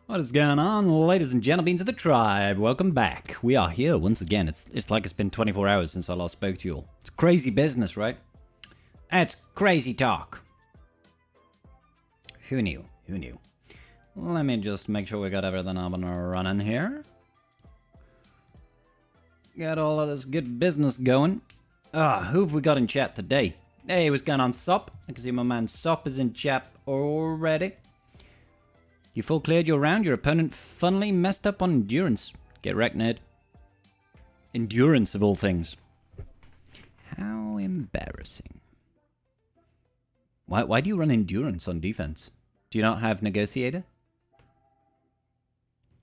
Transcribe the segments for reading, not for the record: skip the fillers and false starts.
What is going on, ladies and gentlemen of the tribe? Welcome back. We are here once again. It's like it's been 24 hours since I last spoke to you all. It's crazy business, right? It's crazy talk. Who knew? Who knew? Let me just make sure we got everything up and running here. Got all of this good business going. Who have we got in chat today? Hey, what's going on, Sop? I can see my man Sop is in chat already. You full cleared your round. Your opponent funnily messed up on endurance. Get wrecked, Ned. Endurance, of all things. How embarrassing. Why do you run endurance on defense? Do you not have negotiator?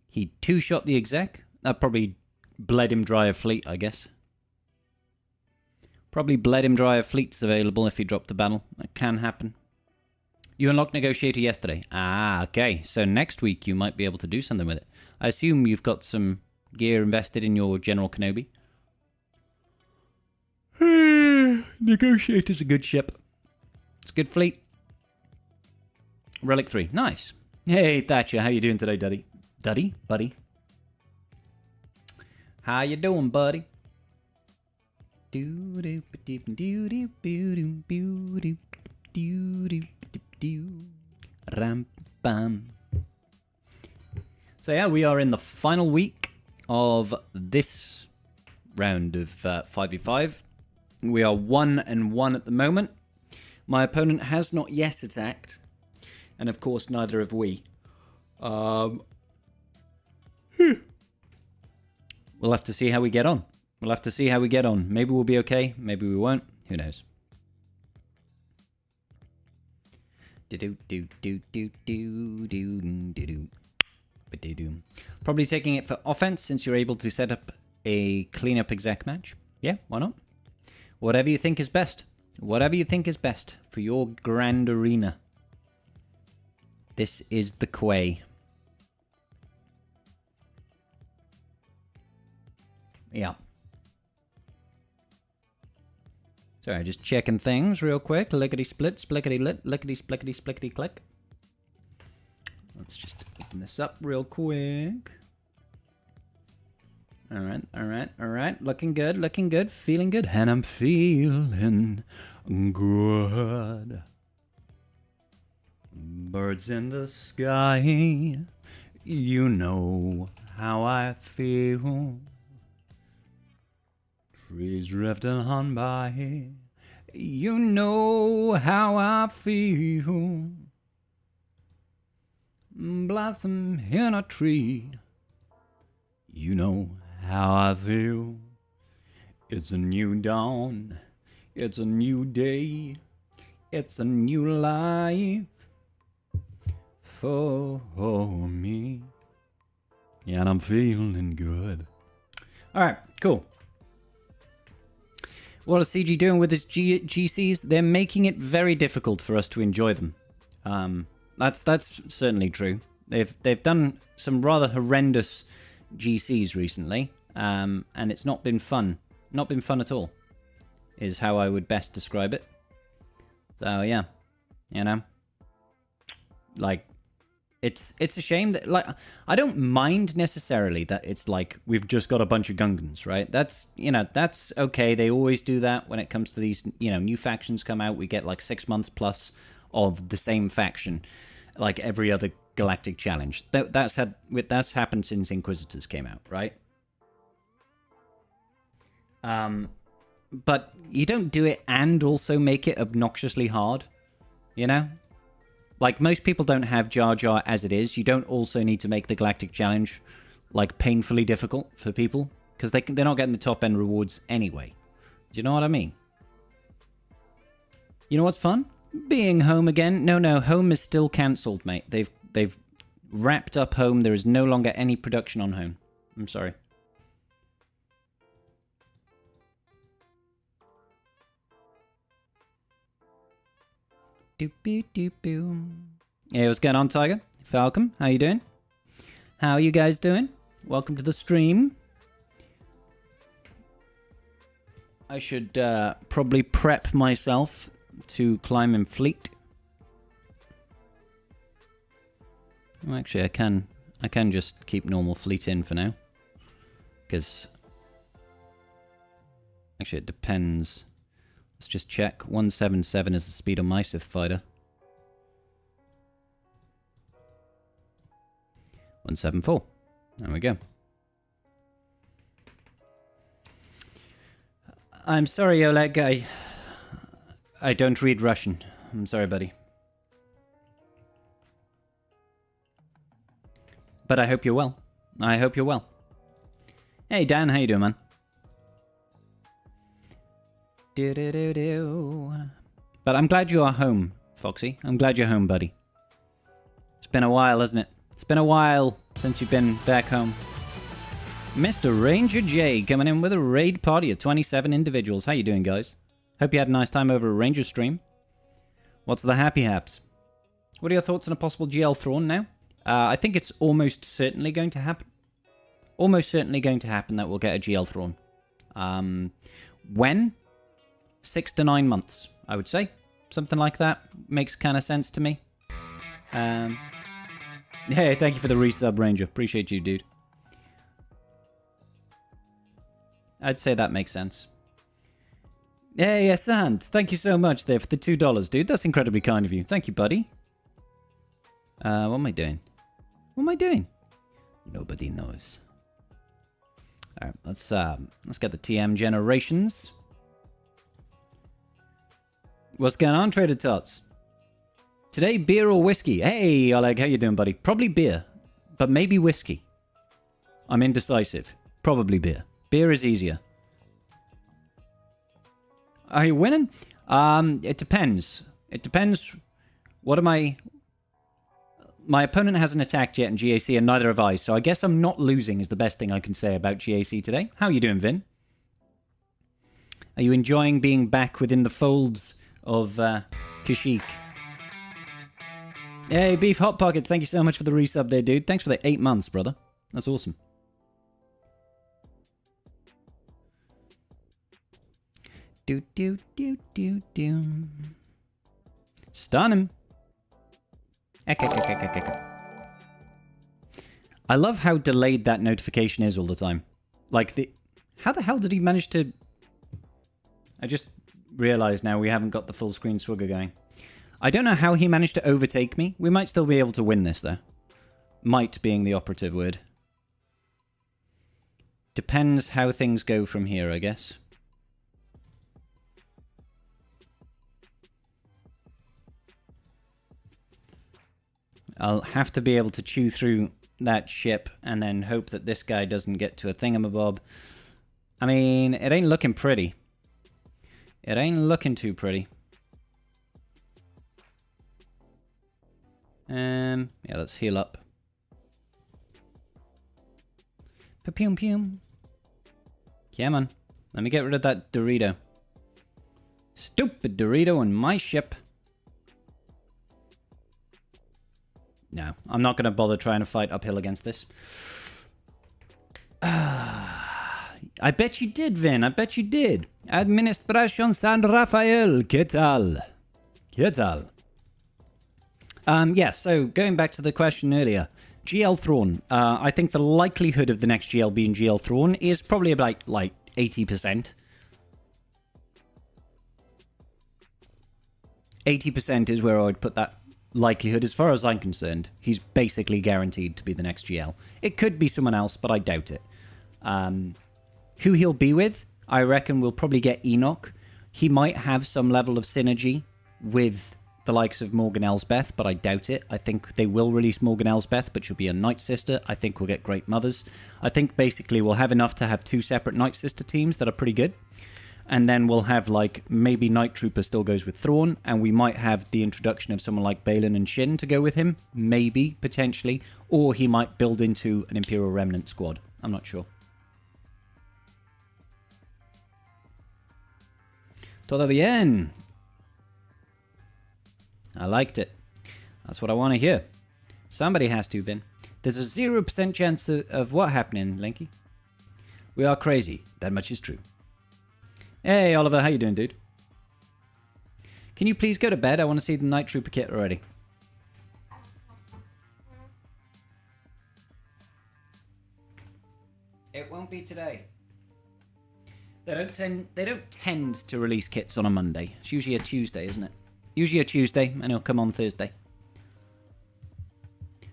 He two-shot the exec. That probably bled him dry of fleet, I guess. Probably bled him dry of fleets available if he dropped the battle. That can happen. You unlocked Negotiator yesterday. Okay. So next week you might be able to do something with it. I assume you've got some gear invested in your General Kenobi. Negotiator's a good ship. It's a good fleet. Relic 3. Nice. Hey, Thatcher. How you doing today, Duddy? Duddy? Buddy? How you doing, buddy? Ram bam. So yeah, we are in the final week of this round of 5v5. We are 1-1 at the moment. My opponent has not yet attacked, and of course neither have we. We'll have to see how we get on. We'll have to see how we get on. Maybe we'll be okay, maybe we won't. Who knows? Probably taking it for offense since you're able to set up a cleanup exec match. Yeah, why not? Whatever you think is best. Whatever you think is best for your grand arena. This is the Quay. Yeah. Sorry, just checking things real quick. Lickety-split, splickety-lit, lickety-splickety-splickety-click. Let's just open this up real quick. Alright. Looking good, feeling good. And I'm feeling good. Birds in the sky, you know how I feel. Trees drifting on by, you know how I feel. Blossom in a tree, you know how I feel. It's a new dawn, it's a new day, it's a new life for me. Yeah, and I'm feeling good. Alright, cool. What is CG doing with his GCs? They're making it very difficult for us to enjoy them. That's certainly true. They've done some rather horrendous GCs recently, and it's not been fun. Not been fun at all, is how I would best describe it. So yeah, you know, like it's a shame that, like, I don't mind necessarily that it's like we've just got a bunch of Gungans, right? That's, you know, that's okay. They always do that when it comes to these, you know, new factions come out. We get like 6 months plus of the same faction, like every other galactic challenge. That's happened since Inquisitors came out, right? But you don't do it and also make it obnoxiously hard, you know? Like, most people don't have Jar Jar as it is. You don't also need to make the Galactic Challenge, like, painfully difficult for people. Because they're not getting the top-end rewards anyway. Do you know what I mean? You know what's fun? Being home again. No, home is still cancelled, mate. They've wrapped up home. There is no longer any production on home. I'm sorry. Hey, what's going on, Tiger? Falcon, how you doing? How are you guys doing? Welcome to the stream. I should probably prep myself to climb in fleet. Well, actually, I can I can just keep normal fleet in for now. Because... Actually, it depends. Let's just check. 177 is the speed of my Sith fighter. 174. There we go. I'm sorry, Oleg. I don't read Russian. I'm sorry, buddy. But I hope you're well. I hope you're well. Hey, Dan. How you doing, man? But I'm glad you are home, Foxy. I'm glad you're home, buddy. It's been a while, hasn't it? It's been a while since you've been back home. Mr. Ranger J coming in with a raid party of 27 individuals. How you doing, guys? Hope you had a nice time over a Ranger stream. What's the happy haps? What are your thoughts on a possible GL Thrawn now? I think it's almost certainly going to happen. Almost certainly going to happen that we'll get a GL Thrawn. When? 6 to 9 months, I would say. Something like that makes kind of sense to me. Hey, thank you for the resub, Ranger. Appreciate you, dude. I'd say that makes sense. Hey, Asant, thank you so much there for the $2, dude. That's incredibly kind of you. Thank you, buddy. What am I doing? What am I doing? Nobody knows. All right, let's get the TM generations. What's going on, Trader Tots? Today, beer or whiskey? Hey, Oleg, how you doing, buddy? Probably beer, but maybe whiskey. I'm indecisive. Probably beer. Beer is easier. Are you winning? It depends. It depends. What am I... My opponent hasn't attacked yet in GAC, and neither have I, so I guess I'm not losing is the best thing I can say about GAC today. How are you doing, Vin? Are you enjoying being back within the folds of Kashyyyk? Hey, Beef Hot Pockets, thank you so much for the resub there, dude. Thanks for the 8 months, brother. That's awesome. Do. Stun him. I love how delayed that notification is all the time. Like, how the hell did he manage to... I just realized now we haven't got the full screen swagger going. I don't know how he managed to overtake me. We might still be able to win this, though. Might being the operative word. Depends how things go from here, I guess. I'll have to be able to chew through that ship and then hope that this guy doesn't get to a thingamabob. I mean, it ain't looking pretty. It ain't looking too pretty. Yeah, let's heal up. Pa-pum-pum. Come on. Let me get rid of that Dorito. Stupid Dorito on my ship. No, I'm not going to bother trying to fight uphill against this. I bet you did, Vin. I bet you did. Administración San Rafael. ¿Qué tal? ¿Qué tal? Yeah, so going back to the question earlier. GL Thrawn. I think the likelihood of the next GL being GL Thrawn is probably about, like 80%. 80% is where I would put that likelihood, as far as I'm concerned. He's basically guaranteed to be the next GL. It could be someone else, but I doubt it. Who he'll be with, I reckon we'll probably get Enoch. He might have some level of synergy with the likes of Morgan Elsbeth, but I doubt it. I think they will release Morgan Elsbeth, but she'll be a Night Sister. I think we'll get Great Mothers. I think basically we'll have enough to have 2 separate Night Sister teams that are pretty good. And then we'll have, like, maybe Night Trooper still goes with Thrawn, and we might have the introduction of someone like Balin and Shin to go with him. Maybe, potentially. Or he might build into an Imperial Remnant squad. I'm not sure. Todo bien. I liked it. That's what I want to hear. Somebody has to, Vin. There's a 0% chance of what happening, Linky? We are crazy. That much is true. Hey, Oliver, how you doing, dude? Can you please go to bed? I want to see the Night Trooper kit already. It won't be today. They don't tend to release kits on a Monday. It's usually a Tuesday, isn't it? Usually a Tuesday, and it'll come on Thursday.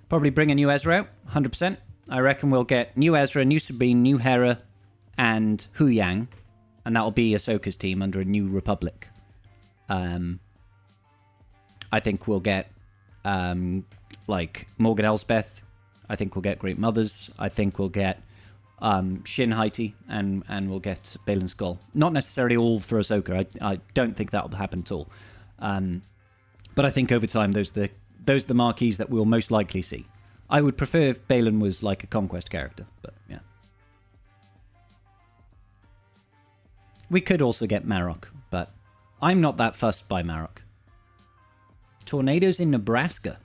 Probably bring a new Ezra out, 100%. I reckon we'll get new Ezra, new Sabine, new Hera, and Hu Yang, and that'll be Ahsoka's team under a new Republic. I think we'll get like Morgan Elsbeth. I think we'll get Great Mothers. I think we'll get Shin Haiti, and we'll get Baylan Skoll. Not necessarily all for Ahsoka. I don't think that'll happen at all. But I think over time, those are the marquees that we'll most likely see. I would prefer if Baylan was like a conquest character, but yeah. We could also get Marok, but I'm not that fussed by Marok. Tornadoes in Nebraska.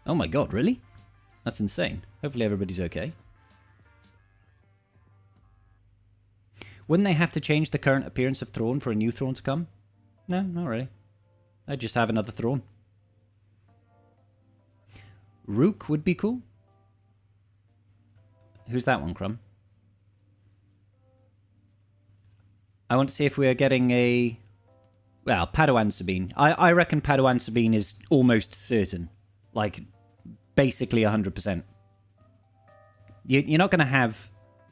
Oh my god, really? That's insane. Hopefully everybody's okay. Wouldn't they have to change the current appearance of Thrawn for a new Thrawn to come? No, not really. I'd just have another Thrawn. Rook would be cool. Who's that one, Crumb? I want to see if we are getting a... Well, Padawan Sabine. I reckon Padawan Sabine is almost certain. Like, basically 100%. You're not going to have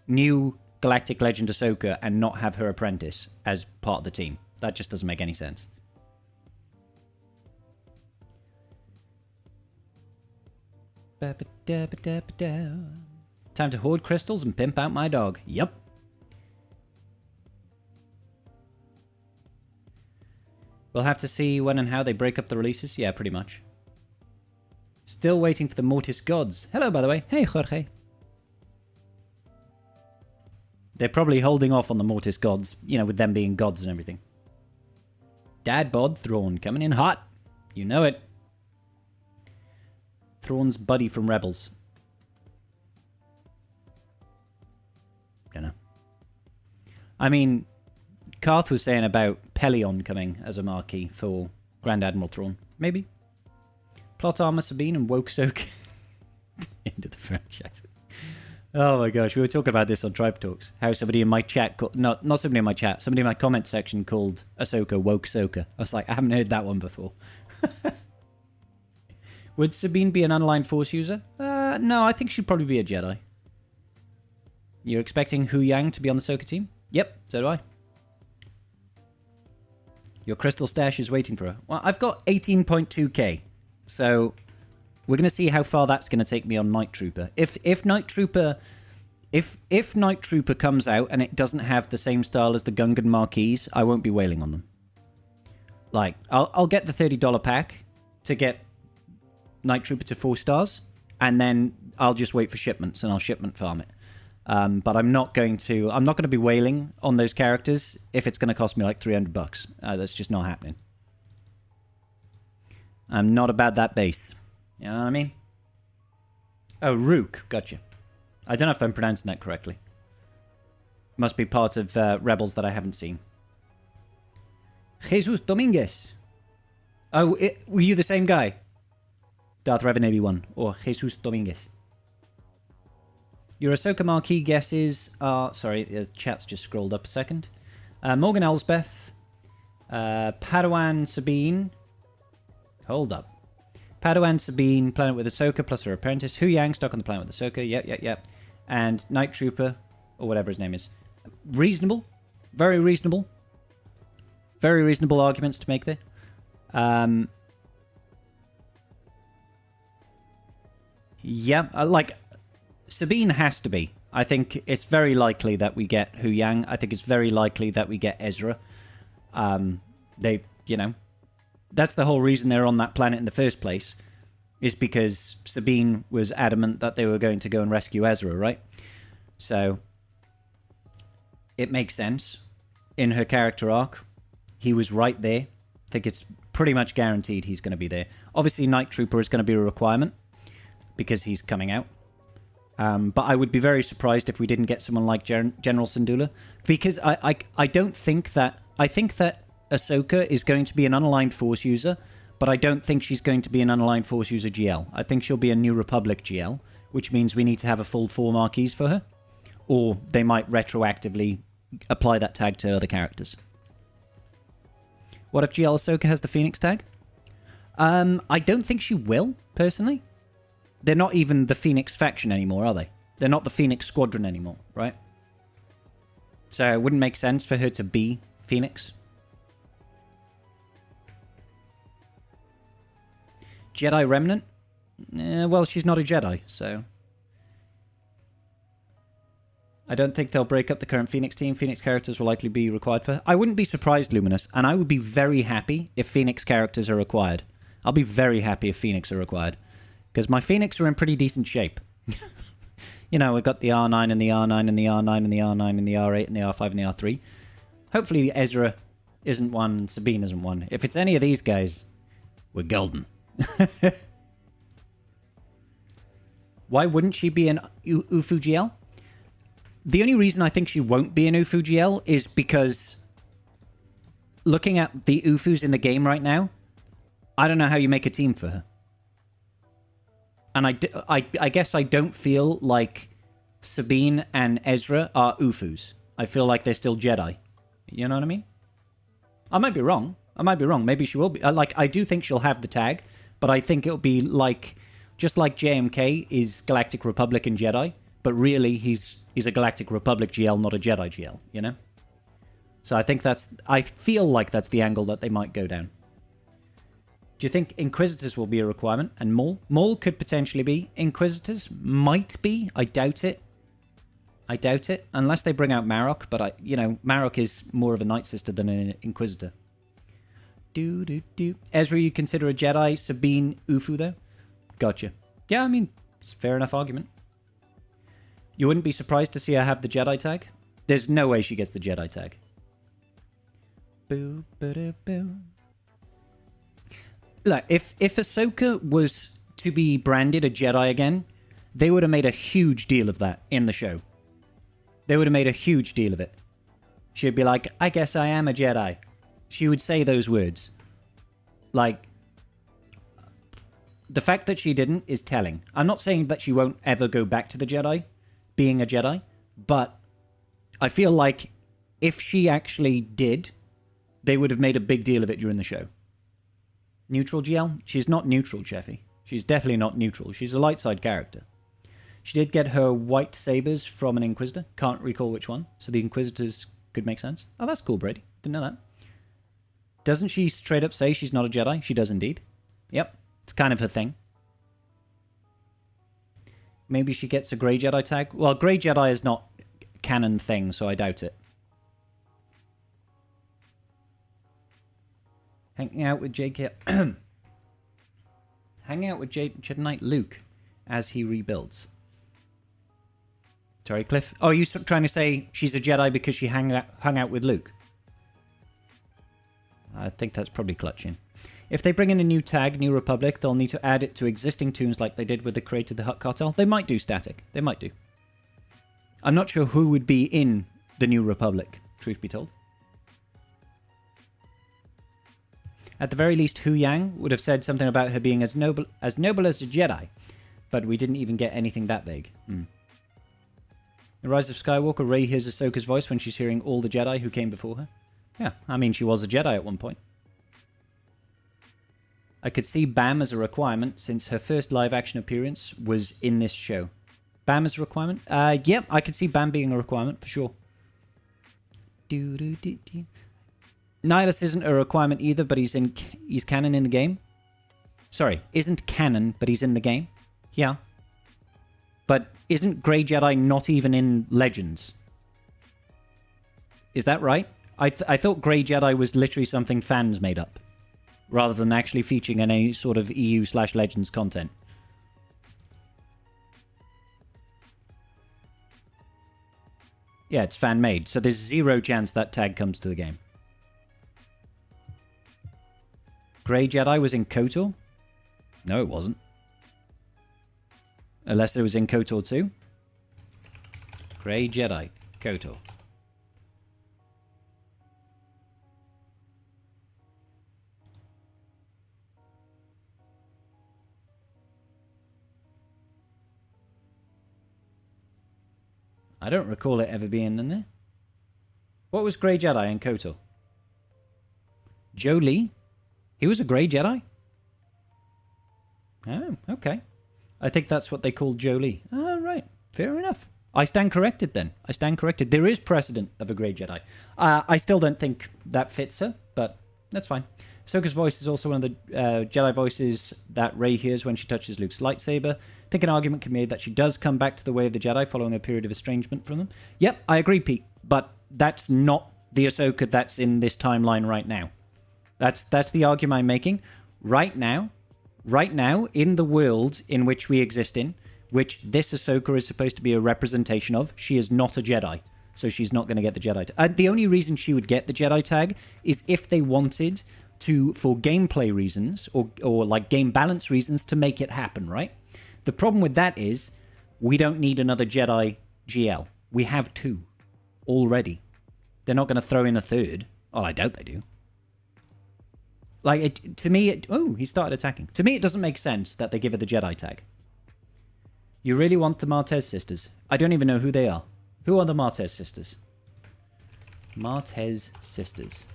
new Galactic Legend Ahsoka and not have her apprentice as part of the team. That just doesn't make any sense. Time to hoard crystals and pimp out my dog. Yup. We'll have to see when and how they break up the releases. Yeah, pretty much. Still waiting for the Mortis Gods. Hello, by the way. Hey, Jorge. They're probably holding off on the Mortis Gods, you know, with them being gods and everything. Dad Bod Thrawn coming in hot. You know it. Thrawn's buddy from Rebels. Don't know. I mean, Karth was saying about Pelion coming as a marquee for Grand Admiral Thrawn. Maybe. Plot Armor Sabine and Woke Soak into the franchise. Oh my gosh, we were talking about this on Tribe Talks. How somebody in my chat, not somebody in my chat, somebody in my comment section called Ahsoka Woke Soka. I was like, I haven't heard that one before. Would Sabine be an unaligned Force user? No, I think she'd probably be a Jedi. You're expecting Hu Yang to be on the Ahsoka team? Yep, so do I. Your crystal stash is waiting for her. Well, I've got 18.2k, so we're going to see how far that's going to take me on Night Trooper. If Night Trooper comes out and it doesn't have the same style as the Gungan marquees, I won't be wailing on them. Like, I'll get the $30 pack to get Night Trooper to 4 stars, and then I'll just wait for shipments and I'll shipment farm it. But I'm not going to be wailing on those characters if it's going to cost me like $300. That's just not happening. I'm not about that base. You know what I mean? Oh, Rook. Gotcha. I don't know if I'm pronouncing that correctly. Must be part of Rebels that I haven't seen. Jesus Dominguez. Oh, were you the same guy? Darth Revan 81 or Jesus Dominguez. Your Ahsoka marquee guesses are... Sorry, the chat's just scrolled up a second. Morgan Elsbeth. Padawan Sabine. Hold up. Padawan Sabine, planet with Ahsoka plus her apprentice. Hu Yang, stuck on the planet with Ahsoka. Yep. And Night Trooper, or whatever his name is. Reasonable. Very reasonable. Very reasonable arguments to make there. Yeah, like... Sabine has to be. I think it's very likely that we get Hu Yang. I think it's very likely that we get Ezra. They, you know, that's the whole reason they're on that planet in the first place, is because Sabine was adamant that they were going to go and rescue Ezra, right? So it makes sense. In her character arc, he was right there. I think it's pretty much guaranteed he's going to be there. Obviously, Night Trooper is going to be a requirement because he's coming out. But I would be very surprised if we didn't get someone like General Syndulla, because I don't think that... I think that Ahsoka is going to be an unaligned Force user, but I don't think she's going to be an unaligned Force user GL. I think she'll be a New Republic GL, which means we need to have a full 4 marquees for her. or they might retroactively apply that tag to other characters. What if GL Ahsoka has the Phoenix tag? I don't think she will, personally. They're not even the Phoenix faction anymore, are they? They're not the Phoenix Squadron anymore, right? So it wouldn't make sense for her to be Phoenix. Jedi Remnant? Well, she's not a Jedi, so... I don't think they'll break up the current Phoenix team. Phoenix characters will likely be required for... I wouldn't be surprised, Luminous, and I would be very happy if Phoenix characters are required. I'll be very happy if Phoenix are required. Because my Phoenix are in pretty decent shape. You know, we've got the R9 and the R9 and the R9 and the R9 and the R8 and the R5 and the R3. Hopefully Ezra isn't one, Sabine isn't one. If it's any of these guys, we're golden. Why wouldn't she be an Ufu GL? The only reason I think she won't be an Ufu GL is because looking at the Ufus in the game right now, I don't know how you make a team for her. And I guess I don't feel like Sabine and Ezra are Ufus. I feel like they're still Jedi. You know what I mean? I might be wrong. Maybe she will be. Like, I do think she'll have the tag, but I think it'll be like... Just like JMK is Galactic Republic and Jedi, but really he's a Galactic Republic GL, not a Jedi GL, you know? So I feel like that's the angle that they might go down. Do you think Inquisitors will be a requirement? And Maul? Maul could potentially be. Inquisitors might be. I doubt it. Unless they bring out Marok, but Marok is more of a Night Sister than an Inquisitor. Ezra, you consider a Jedi. Sabine, Ufu, though? Gotcha. Yeah, I mean, it's a fair enough argument. You wouldn't be surprised to see her have the Jedi tag? There's no way she gets the Jedi tag. Boo, boo, boo. Look, if Ahsoka was to be branded a Jedi again, they would have made a huge deal of that in the show. They would have made a huge deal of it. She'd be like, I guess I am a Jedi. She would say those words. Like, the fact that she didn't is telling. I'm not saying that she won't ever go back to the Jedi, being a Jedi, but I feel like if she actually did, they would have made a big deal of it during the show. Neutral GL? She's not neutral, Cheffy. She's definitely not neutral. She's a light side character. She did get her white sabers from an Inquisitor. Can't recall which one. So the Inquisitors could make sense. Oh, that's cool, Brady. Didn't know that. Doesn't she straight up say she's not a Jedi? She does indeed. Yep. It's kind of her thing. Maybe she gets a Grey Jedi tag. Well, Grey Jedi is not a canon thing, so I doubt it. Hanging out with Jedi Knight Luke as he rebuilds. Sorry, Cliff. Oh, are you trying to say she's a Jedi because she hung out with Luke? I think that's probably clutching. If they bring in a new tag, New Republic, they'll need to add it to existing tunes like they did with the Created the Hutt Cartel. They might do static. They might do. I'm not sure who would be in the New Republic, truth be told. At the very least, Hu Yang would have said something about her being as noble as a Jedi, but we didn't even get anything that vague. The Rise of Skywalker, Rey hears Ahsoka's voice when she's hearing all the Jedi who came before her. Yeah, I mean, she was a Jedi at one point. I could see Bam as a requirement since her first live-action appearance was in this show. Bam as a requirement? Yep, I could see Bam being a requirement, for sure. Nihilus isn't a requirement either, but he's canon in the game. Sorry, isn't canon, but he's in the game. Yeah. But isn't Grey Jedi not even in Legends? Is that right? I thought Grey Jedi was literally something fans made up, rather than actually featuring in any sort of EU/Legends content. Yeah, it's fan-made, so there's zero chance that tag comes to the game. Grey Jedi was in KOTOR? No, it wasn't. Unless it was in KOTOR 2. Grey Jedi, KOTOR. I don't recall it ever being in there. What was Grey Jedi in KOTOR? Jolee? He was a Grey Jedi? Oh, okay. I think that's what they called Jolee. Oh, right. Fair enough. I stand corrected then. I stand corrected. There is precedent of a Grey Jedi. I still don't think that fits her, but that's fine. Ahsoka's voice is also one of the Jedi voices that Rey hears when she touches Luke's lightsaber. I think an argument can be made that she does come back to the way of the Jedi following a period of estrangement from them. Yep, I agree, Pete. But that's not the Ahsoka that's in this timeline right now. That's the argument I'm making. Right now, in the world in which we exist in, which this Ahsoka is supposed to be a representation of, she is not a Jedi. So she's not going to get the Jedi tag. The only reason she would get the Jedi tag is if they wanted to, for gameplay reasons, or like game balance reasons, to make it happen, right? The problem with that is, we don't need another Jedi GL. We have 2 already. They're not going to throw in a 3rd. Oh, I doubt they do. Like, to me, oh, he started attacking. To me, it doesn't make sense that they give her the Jedi tag. You really want the Martez sisters? I don't even know who they are. Who are the Martez sisters? Martez sisters.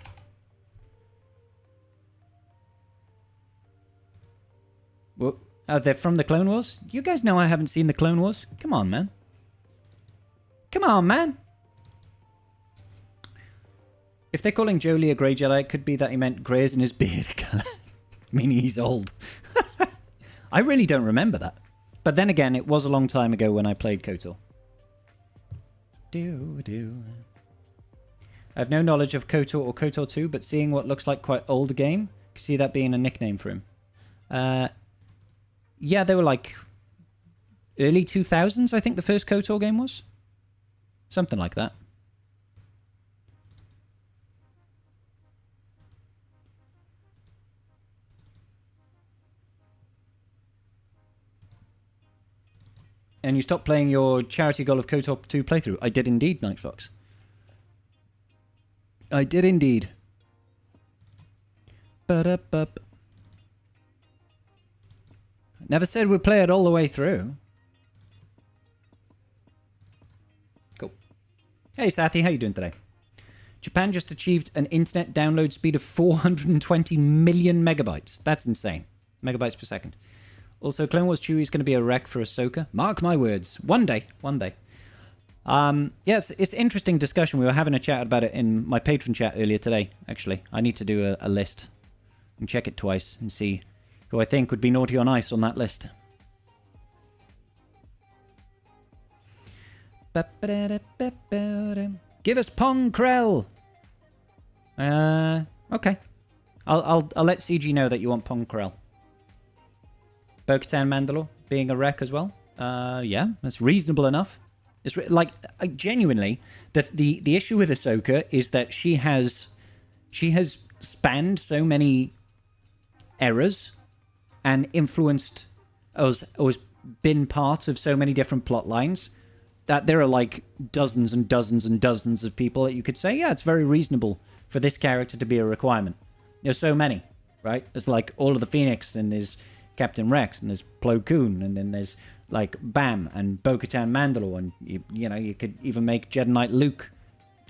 Well, they're from the Clone Wars? You guys know I haven't seen the Clone Wars? Come on, man. Come on, man. If they're calling Jolee a Grey Jedi, it could be that he meant grey as in his beard colour. Meaning he's old. I really don't remember that. But then again, it was a long time ago when I played KOTOR. I have no knowledge of KOTOR or KOTOR 2, but seeing what looks like quite old game, I can see that being a nickname for him. Yeah, they were like early 2000s, I think the first KOTOR game was. Something like that. And you stopped playing your charity goal of KOTOR 2 playthrough. I did indeed, Night Fox. I did indeed. Ba-da-bup. Never said we'd play it all the way through. Cool. Hey, Sathi, how you doing today? Japan just achieved an internet download speed of 420 million megabytes. That's insane. Megabytes per second. Also, Clone Wars Chewie is going to be a wreck for Ahsoka. Mark my words. One day. One day. Yes, it's interesting discussion. We were having a chat about it in my patron chat earlier today, actually. I need to do a list and check it twice and see who I think would be naughty on ice on that list. Give us Pong Krell. Okay. I'll let CG know that you want Pong Krell. Bo-Katan Mandalore being a wreck as well. Yeah, that's reasonable enough. It's genuinely the issue with Ahsoka is that she has spanned so many eras and influenced or has been part of so many different plot lines that there are like dozens and dozens and dozens of people that you could say, yeah, it's very reasonable for this character to be a requirement. There's so many, right? There's like all of the Phoenix, and there's Captain Rex, and there's Plo Koon, and then there's like Bam and Bo-Katan Mandalore, and you know, you could even make Jedi Knight Luke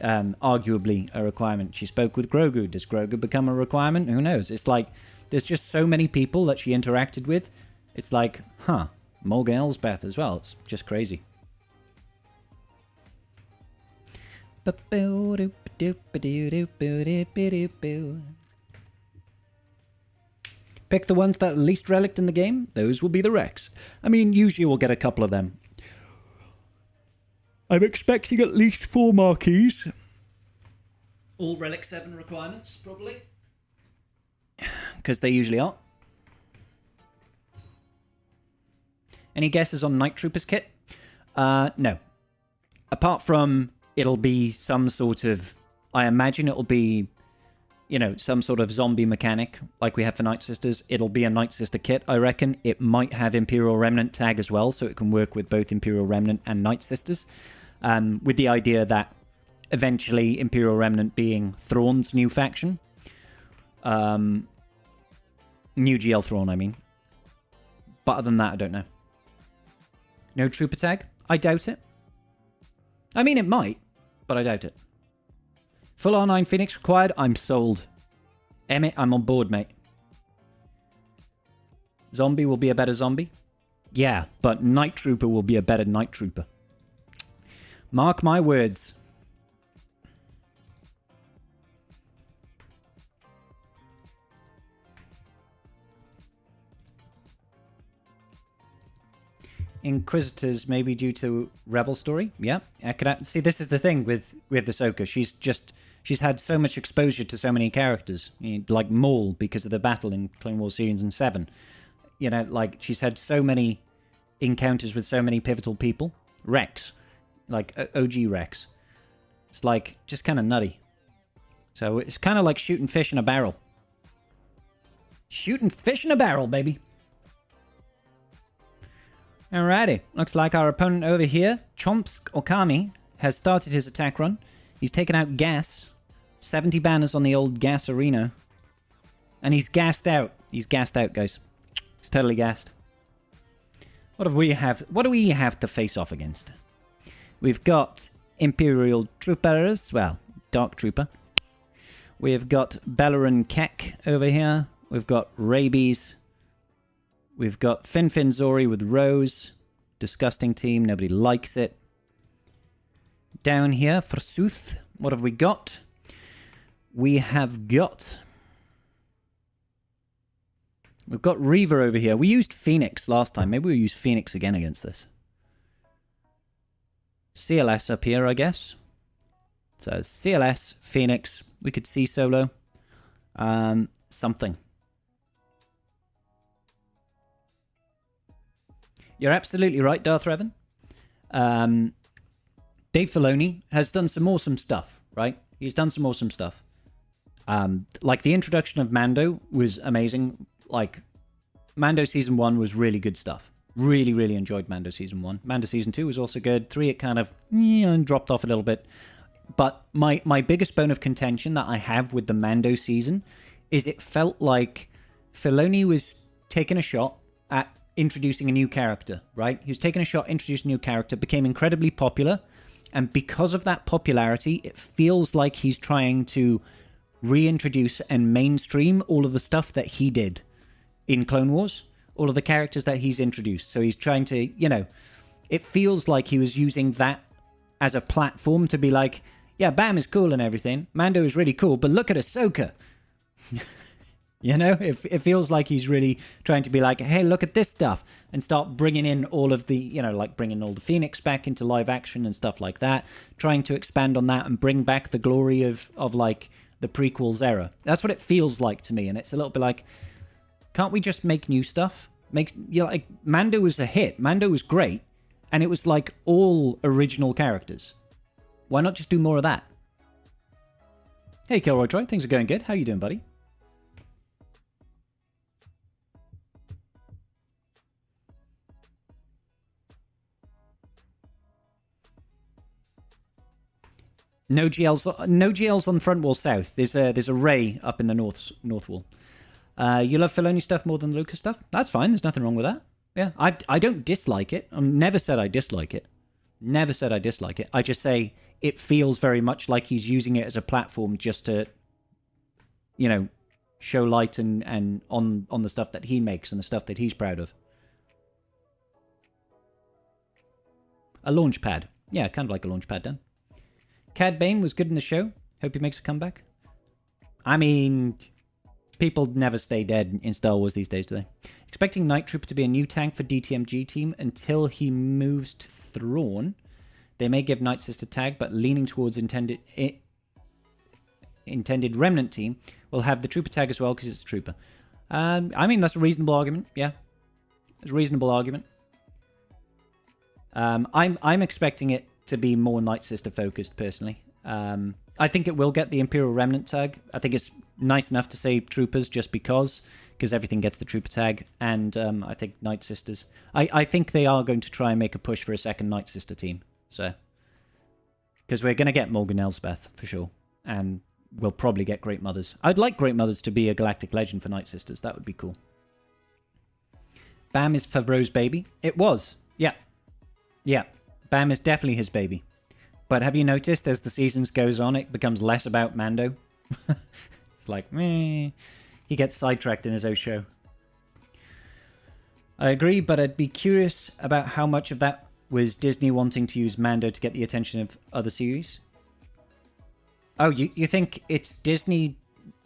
arguably a requirement. She spoke with Grogu. Does Grogu become a requirement? Who knows? It's like there's just so many people that she interacted with. It's like, huh, Morgan Elsbeth as well. It's just crazy. Pick the ones that are least relict in the game. Those will be the Rex. I mean, usually we'll get a couple of them. I'm expecting at least 4 marquees. All Relic 7 requirements, probably. Because they usually are. Any guesses on Night Troopers kit? No. Apart from it'll be some sort of... I imagine it'll be, you know, some sort of zombie mechanic like we have for Night Sisters. It'll be a Night Sister kit, I reckon. It might have Imperial Remnant tag as well, so it can work with both Imperial Remnant and Night Sisters. With the idea that eventually Imperial Remnant being Thrawn's new faction. New GL Thrawn, I mean. But other than that, I don't know. No Trooper tag? I doubt it. I mean, it might, but I doubt it. Full R9 Phoenix required. I'm sold. Emmett, I'm on board, mate. Zombie will be a better zombie. Yeah, but Night Trooper will be a better Night Trooper. Mark my words. Inquisitors maybe due to Rebel story. Yeah, I could see. This is the thing with Ahsoka. She's had so much exposure to so many characters, like Maul because of the battle in Clone Wars Season 7. You know, like she's had so many encounters with so many pivotal people. Rex, like OG Rex. It's like just kind of nutty. So it's kind of like shooting fish in a barrel. Shooting fish in a barrel, baby. Alrighty, looks like our opponent over here, Chomsk Okami, has started his attack run. He's taken out gas. 70 banners on the old gas arena. And he's gassed out. He's gassed out, guys. He's totally gassed. What do we have to face off against? We've got Imperial Troopers, well, Dark Trooper. We've got Bellerin Kek over here. We've got Rabies. We've got Finfin Zori with Rose. Disgusting team. Nobody likes it. Down here, forsooth. What have we got? We have got... We've got Reaver over here. We used Phoenix last time. Maybe we'll use Phoenix again against this. CLS up here, I guess. So CLS, Phoenix. We could see solo. Something. You're absolutely right, Darth Revan. Dave Filoni has done some awesome stuff, right? He's done some awesome stuff. Like the introduction of Mando was amazing. Like Mando Season 1 was really good stuff. Really, really enjoyed Mando Season 1. Mando Season 2 was also good. 3, it kind of dropped off a little bit. But my biggest bone of contention that I have with the Mando season is it felt like Filoni was taking a shot at introducing a new character, right? He was taking a shot, introducing a new character, became incredibly popular, and because of that popularity, it feels like he's trying to reintroduce and mainstream all of the stuff that he did in Clone Wars, all of the characters that he's introduced. So he's trying to, it feels like he was using that as a platform to be like, yeah, Bam is cool and everything, Mando is really cool, but look at Ahsoka. It feels like he's really trying to be like, hey, look at this stuff, and start bringing in all of the, like bringing all the Phoenix back into live action and stuff like that, trying to expand on that and bring back the glory of like the prequels era. That's what it feels like to me, and it's a little bit like, can't we just make new stuff? Like Mando was a hit. Mando was great, and it was like all original characters. Why not just do more of that? Hey, Kilroy Troy, things are going good. How you doing, buddy? No GLs on front wall south. There's a Ray up in the north wall. You love Filoni stuff more than the Lucas stuff? That's fine. There's nothing wrong with that. Yeah, I don't dislike it. I never said I dislike it. Never said I dislike it. I just say it feels very much like he's using it as a platform just to, show light and on the stuff that he makes and the stuff that he's proud of. A launch pad. Yeah, kind of like a launch pad, Dan. Cad Bane was good in the show. Hope he makes a comeback. I mean, people never stay dead in Star Wars these days, do they? Expecting Night Trooper to be a new tank for DTMG team until he moves to Thrawn. They may give Night Sister tag, but leaning towards intended Remnant team will have the Trooper tag as well because it's a Trooper. I mean, that's a reasonable argument. Yeah, it's a reasonable argument. I'm expecting it to be more Night Sister focused personally. I think it will get the Imperial Remnant tag. I think it's nice enough to say Troopers just because everything gets the Trooper tag, and I think Night Sisters. I think they are going to try and make a push for a second Night Sister team. So, because we're going to get Morgan Elsbeth for sure, and we'll probably get Great Mothers. I'd like Great Mothers to be a galactic legend for Night Sisters. That would be cool. Bam is Favreau's baby. It was. Yeah. Bam is definitely his baby. But have you noticed as the seasons goes on, it becomes less about Mando? It's like, meh. He gets sidetracked in his own show. I agree, but I'd be curious about how much of that was Disney wanting to use Mando to get the attention of other series. Oh, you think it's Disney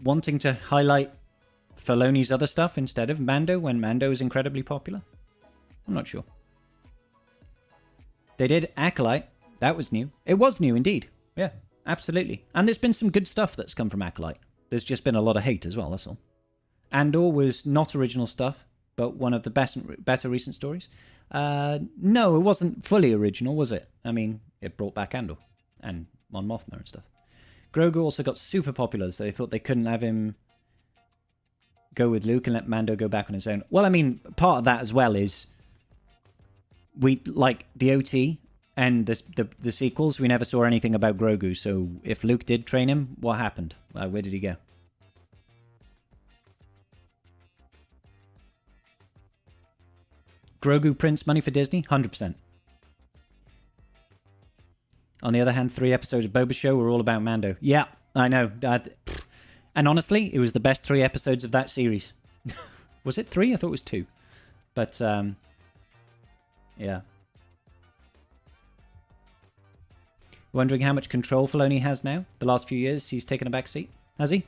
wanting to highlight Filoni's other stuff instead of Mando when Mando is incredibly popular? I'm not sure. They did Acolyte. That was new. It was new indeed. Yeah, absolutely. And there's been some good stuff that's come from Acolyte. There's just been a lot of hate as well, that's all. Andor was not original stuff, but one of the better recent stories. No, it wasn't fully original, was it? I mean, it brought back Andor and Mon Mothma and stuff. Grogu also got super popular, so they thought they couldn't have him go with Luke and let Mando go back on his own. Well, I mean, part of that as well is we like the OT and the sequels. We never saw anything about Grogu, so if Luke did train him, what happened? Where did he go? Grogu prints money for Disney? 100%. On the other hand, 3 episodes of Boba Show were all about Mando. Yeah, I know. And honestly, it was the best 3 episodes of that series. Was it 3? I thought it was 2. But, yeah. Wondering how much control Filoni has now? The last few years, he's taken a back seat. Has he?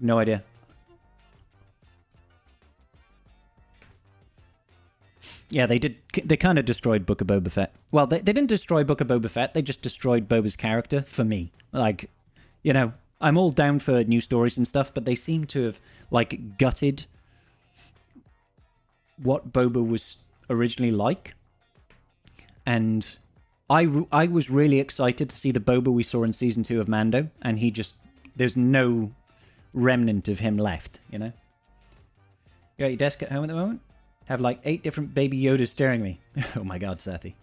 No idea. Yeah, they did. They kind of destroyed Book of Boba Fett. Well, they didn't destroy Book of Boba Fett. They just destroyed Boba's character for me. Like, you know, I'm all down for new stories and stuff, but they seem to have, like, gutted what Boba was originally like. And I was really excited to see the Boba we saw in Season 2 of Mando, and he just... There's no remnant of him left, you know? You got your desk at home at the moment? Have like 8 different baby Yodas staring at me. Oh my god, Sethy.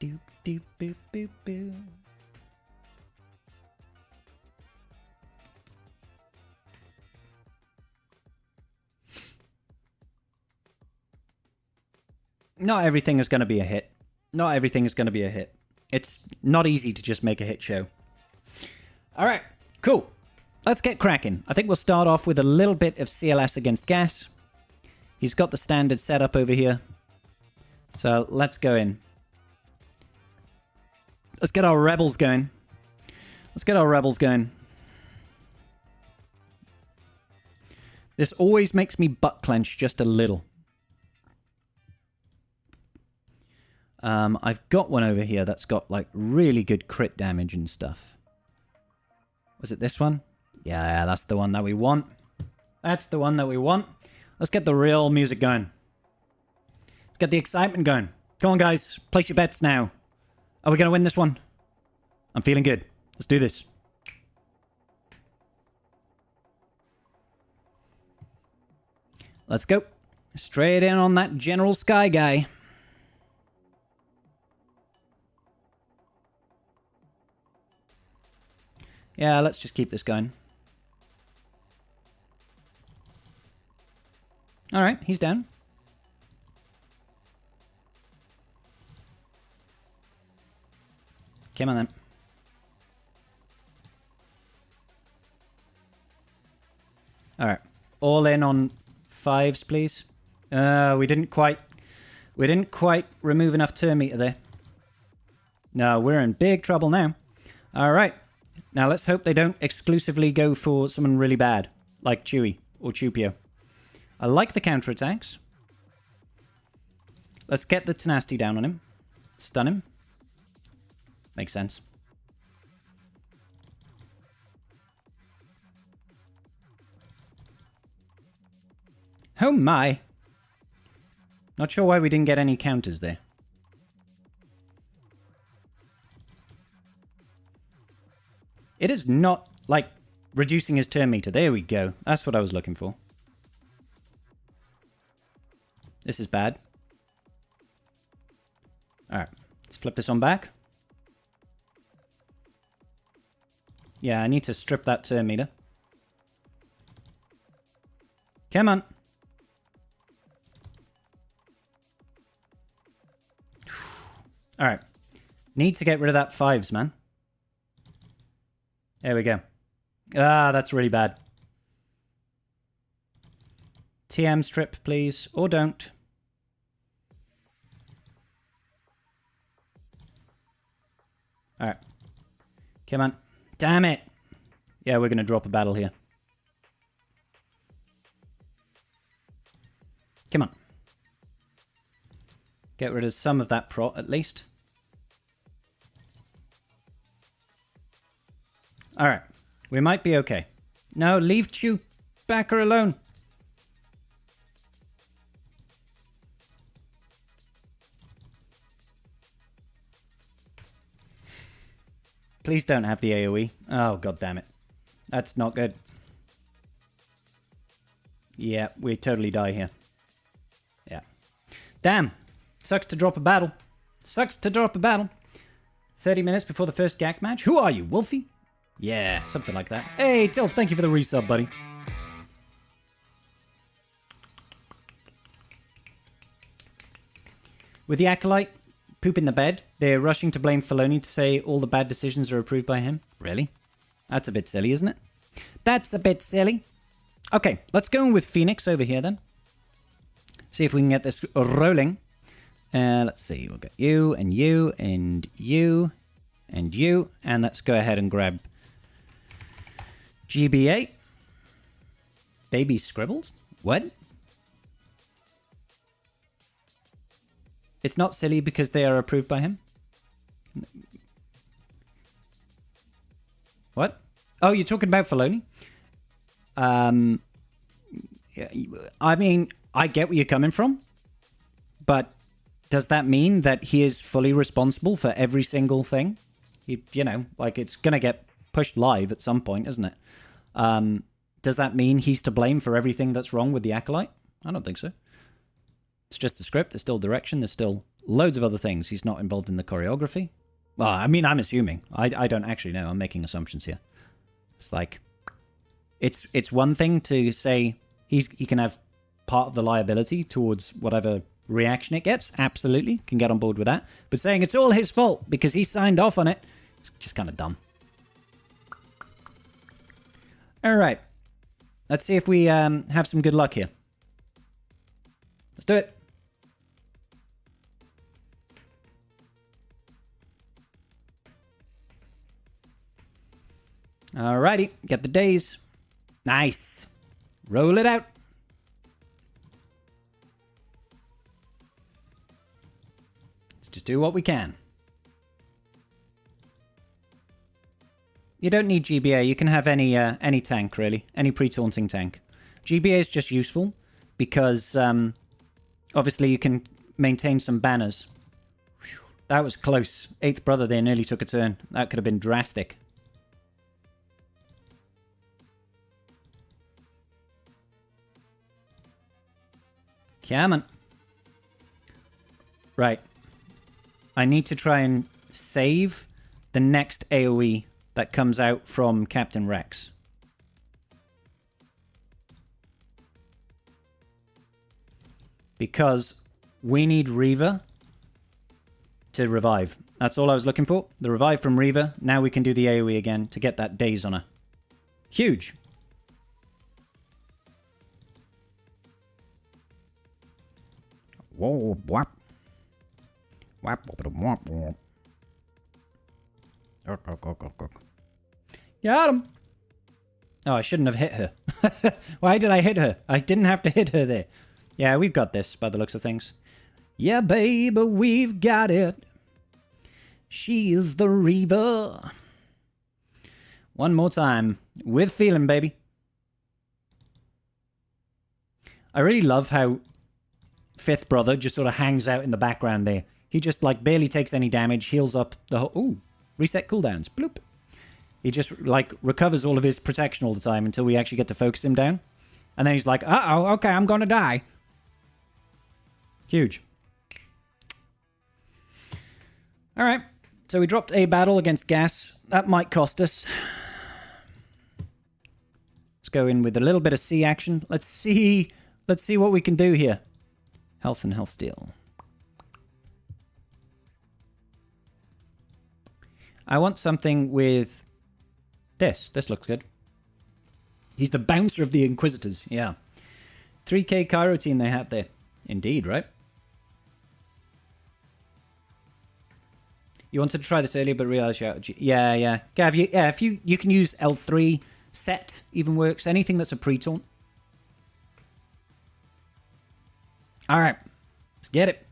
Doop, doop, boop, boop, boop. Not everything is going to be a hit. Not everything is going to be a hit. It's not easy to just make a hit show. Alright, cool. Let's get cracking. I think we'll start off with a little bit of CLS against gas. He's got the standard setup over here. So let's go in. Let's get our rebels going. Let's get our rebels going. This always makes me butt clench just a little. I've got one over here that's got like really good crit damage and stuff. Was it this one? Yeah, that's the one that we want. That's the one that we want. Let's get the real music going. Let's get the excitement going. Come on, guys. Place your bets now. Are we going to win this one? I'm feeling good. Let's do this. Let's go. Straight in on that General Sky guy. Yeah, let's just keep this going. Alright, he's down. Come on then. Alright. All in on 5s, please. We didn't quite remove enough turn meter there. No, we're in big trouble now. Alright. Now let's hope they don't exclusively go for someone really bad, like Chewie or Chewpio. I like the counterattacks. Let's get the tenacity down on him. Stun him. Makes sense. Oh my. Not sure why we didn't get any counters there. It is not, like, reducing his turn meter. There we go. That's what I was looking for. This is bad. Alright. Let's flip this on back. Yeah, I need to strip that turn meter. Come on. Alright. Need to get rid of that 5s, man. There we go. Ah, that's really bad. TM strip, please. Or don't. Alright. Come on. Damn it. Yeah, we're going to drop a battle here. Come on. Get rid of some of that prot, at least. Alright. We might be okay. No, leave Chewbacca alone. Please don't have the AoE. Oh, god damn it. That's not good. Yeah, we totally die here. Yeah. Damn. Sucks to drop a battle. Sucks to drop a battle. 30 minutes before the first GAC match. Who are you, Wolfie? Yeah, something like that. Hey, Tilf, thank you for the resub, buddy. With the Acolyte poop in the bed, they're rushing to blame Filoni to say all the bad decisions are approved by him. Really? That's a bit silly, isn't it? That's a bit silly. Okay, let's go in with Phoenix over here then. See if we can get this rolling. Let's see, we'll get you, and you, and you, and you. And let's go ahead and grab GBA. Baby Scribbles? What? It's not silly because they are approved by him? What? Oh, you're talking about Filoni? I mean, I get where you're coming from. But does that mean that he is fully responsible for every single thing? You know, like it's going to get pushed live at some point, isn't it? Does that mean he's to blame for everything that's wrong with the Acolyte? I don't think so. It's just a script. There's still direction. There's still loads of other things. He's not involved in the choreography. Well, I mean, I'm assuming. I don't actually know. I'm making assumptions here. It's like, it's one thing to say he can have part of the liability towards whatever reaction it gets. Absolutely. Can get on board with that. But saying it's all his fault because he signed off on it, it's just kind of dumb. All right. Let's see if we have some good luck here. Let's do it. Alrighty, get the days. Nice. Roll it out. Let's just do what we can. You don't need GBA. You can have any tank, really. Any pre-taunting tank. GBA is just useful because obviously you can maintain some banners. Whew, that was close. 8th brother there nearly took a turn. That could have been drastic. Come on. Right. I need to try and save the next AoE that comes out from Captain Rex. Because we need Reva to revive. That's all I was looking for. The revive from Reva. Now we can do the AoE again to get that daze on her. Huge. Whoa, whap. Whap, whap, whap. Got him. Oh, I shouldn't have hit her. Why did I hit her? I didn't have to hit her there. Yeah, we've got this by the looks of things. Yeah, baby, we've got it. She is the Reva. One more time. With feeling, baby. I really love how 5th brother just sort of hangs out in the background there. He just like barely takes any damage, heals up the whole... Ooh, reset cooldowns. Bloop. He just like recovers all of his protection all the time until we actually get to focus him down. And then he's like, uh-oh, okay, I'm gonna die. Huge. Alright, so we dropped a battle against Gas. That might cost us. Let's go in with a little bit of C action. Let's see what we can do here. Health and health steal. I want something with this. This looks good. He's the bouncer of the Inquisitors. Yeah. 3k Cairo team they have there. Indeed, right? You wanted to try this earlier, but realized you're out of G. Yeah, yeah. Gav, if you can use L3, set even works. Anything that's a pre-taunt. All right. Let's get it.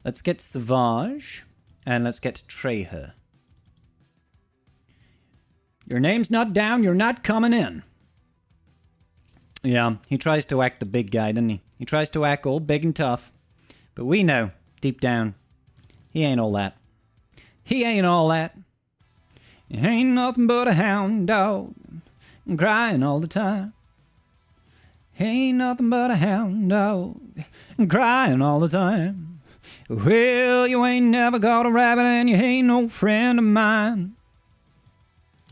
Let's get Savage. And let's get Treher. Your name's not down, you're not coming in. Yeah, he tries to act the big guy, doesn't he? He tries to act all big and tough. But we know, deep down, he ain't all that. He ain't all that. He ain't nothing but a hound dog, crying all the time. He ain't nothing but a hound dog, crying all the time. Well, you ain't never got a rabbit and you ain't no friend of mine.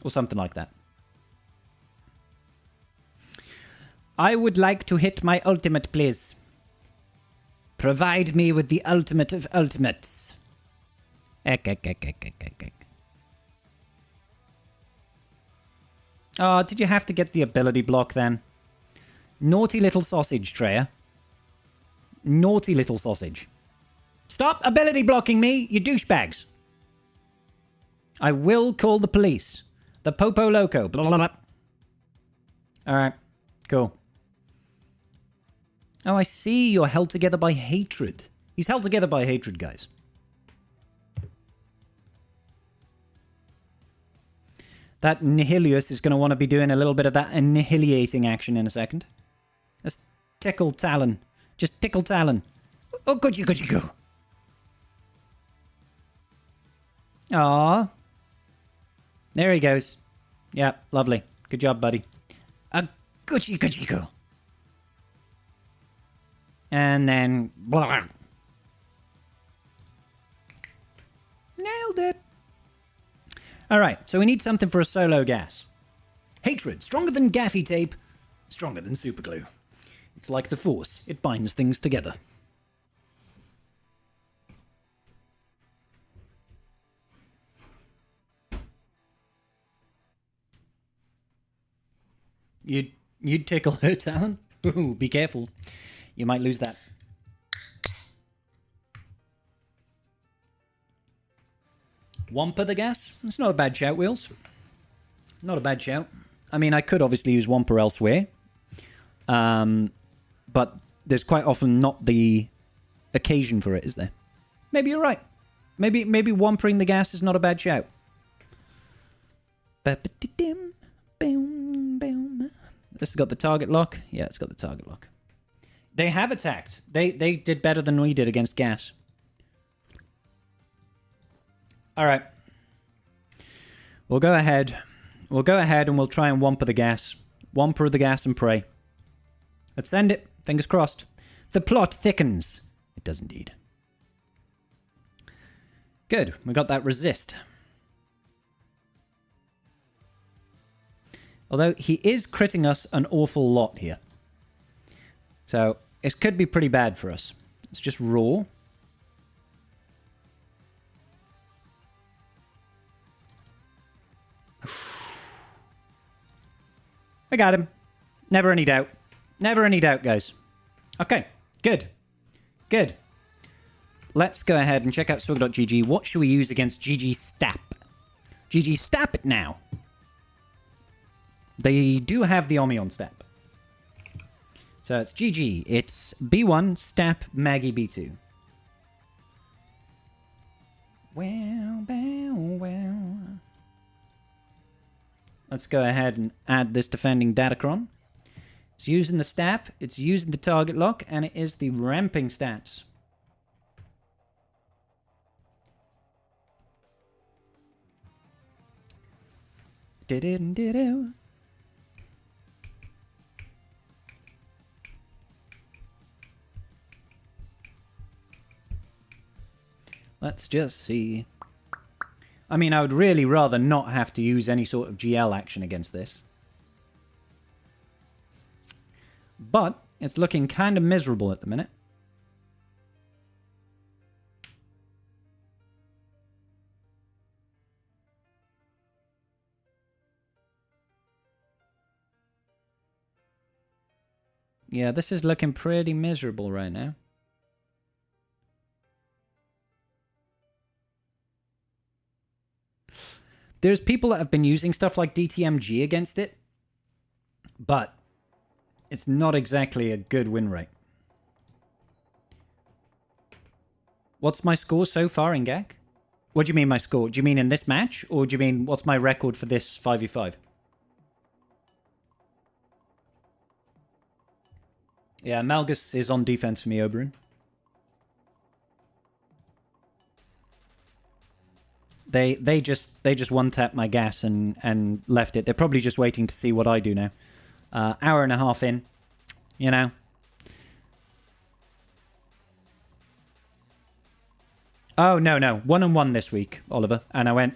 Or something like that. I would like to hit my ultimate, please. Provide me with the ultimate of ultimates. Oh, did you have to get the ability block then? Naughty little sausage, Treya. Naughty little sausage. Stop ability blocking me, you douchebags. I will call the police. The Popo Loco. Blah, blah, blah. Alright, cool. Oh, I see. You're held together by hatred. He's held together by hatred, guys. That Nihilius is going to want to be doing a little bit of that annihilating action in a second. Let's tickle Talon. Just tickle Talon. Oh, could you go? Aww. There he goes. Yeah, lovely. Good job, buddy. Gucci go. And then... Blah. Nailed it. Alright, so we need something for a solo gas. Hatred. Stronger than gaffy tape. Stronger than superglue. It's like the Force. It binds things together. You'd tickle her, Talon? Ooh, be careful. You might lose that. Wampa the gas? That's not a bad shout, Wheels. Not a bad shout. I mean, I could obviously use Wampa elsewhere. But there's quite often not the occasion for it, is there? Maybe you're right. Maybe Wampering the gas is not a bad shout. This has got the target lock. Yeah, it's got the target lock. They have attacked. They did better than we did against gas. All right. We'll go ahead. We'll go ahead and we'll try and Wampa the gas. Wampa the gas and pray. Let's send it. Fingers crossed. The plot thickens. It does indeed. Good. We got that resist. Although he is critting us an awful lot here. So it could be pretty bad for us. It's just raw. I got him. Never any doubt. Never any doubt, guys. Okay, good. Good. Let's go ahead and check out swigger.gg. What should we use against GG Stap? GG Stap it now. They do have the Omion Stap. So it's GG. It's B1, Stap, Maggie B2. Well. Let's go ahead and add this defending Datacron. It's using the Stap, it's using the target lock, and it is the ramping stats. Did-do-did-do. Let's just see. I mean, I would really rather not have to use any sort of GL action against this. But It's looking kind of miserable at the minute. Yeah, this is looking pretty miserable right now. There's people that have been using stuff like DTMG against it, but it's not exactly a good win rate. What's my score so far in GAC? What do you mean my score? Do you mean in this match? Or do you mean what's my record for this 5v5? Yeah, Malgus is on defense for me, Oberyn. They just one-tapped my gas and left it. They're probably just waiting to see what I do now. Hour and a half in, you know. Oh, no. 1-1 this week, Oliver. And I went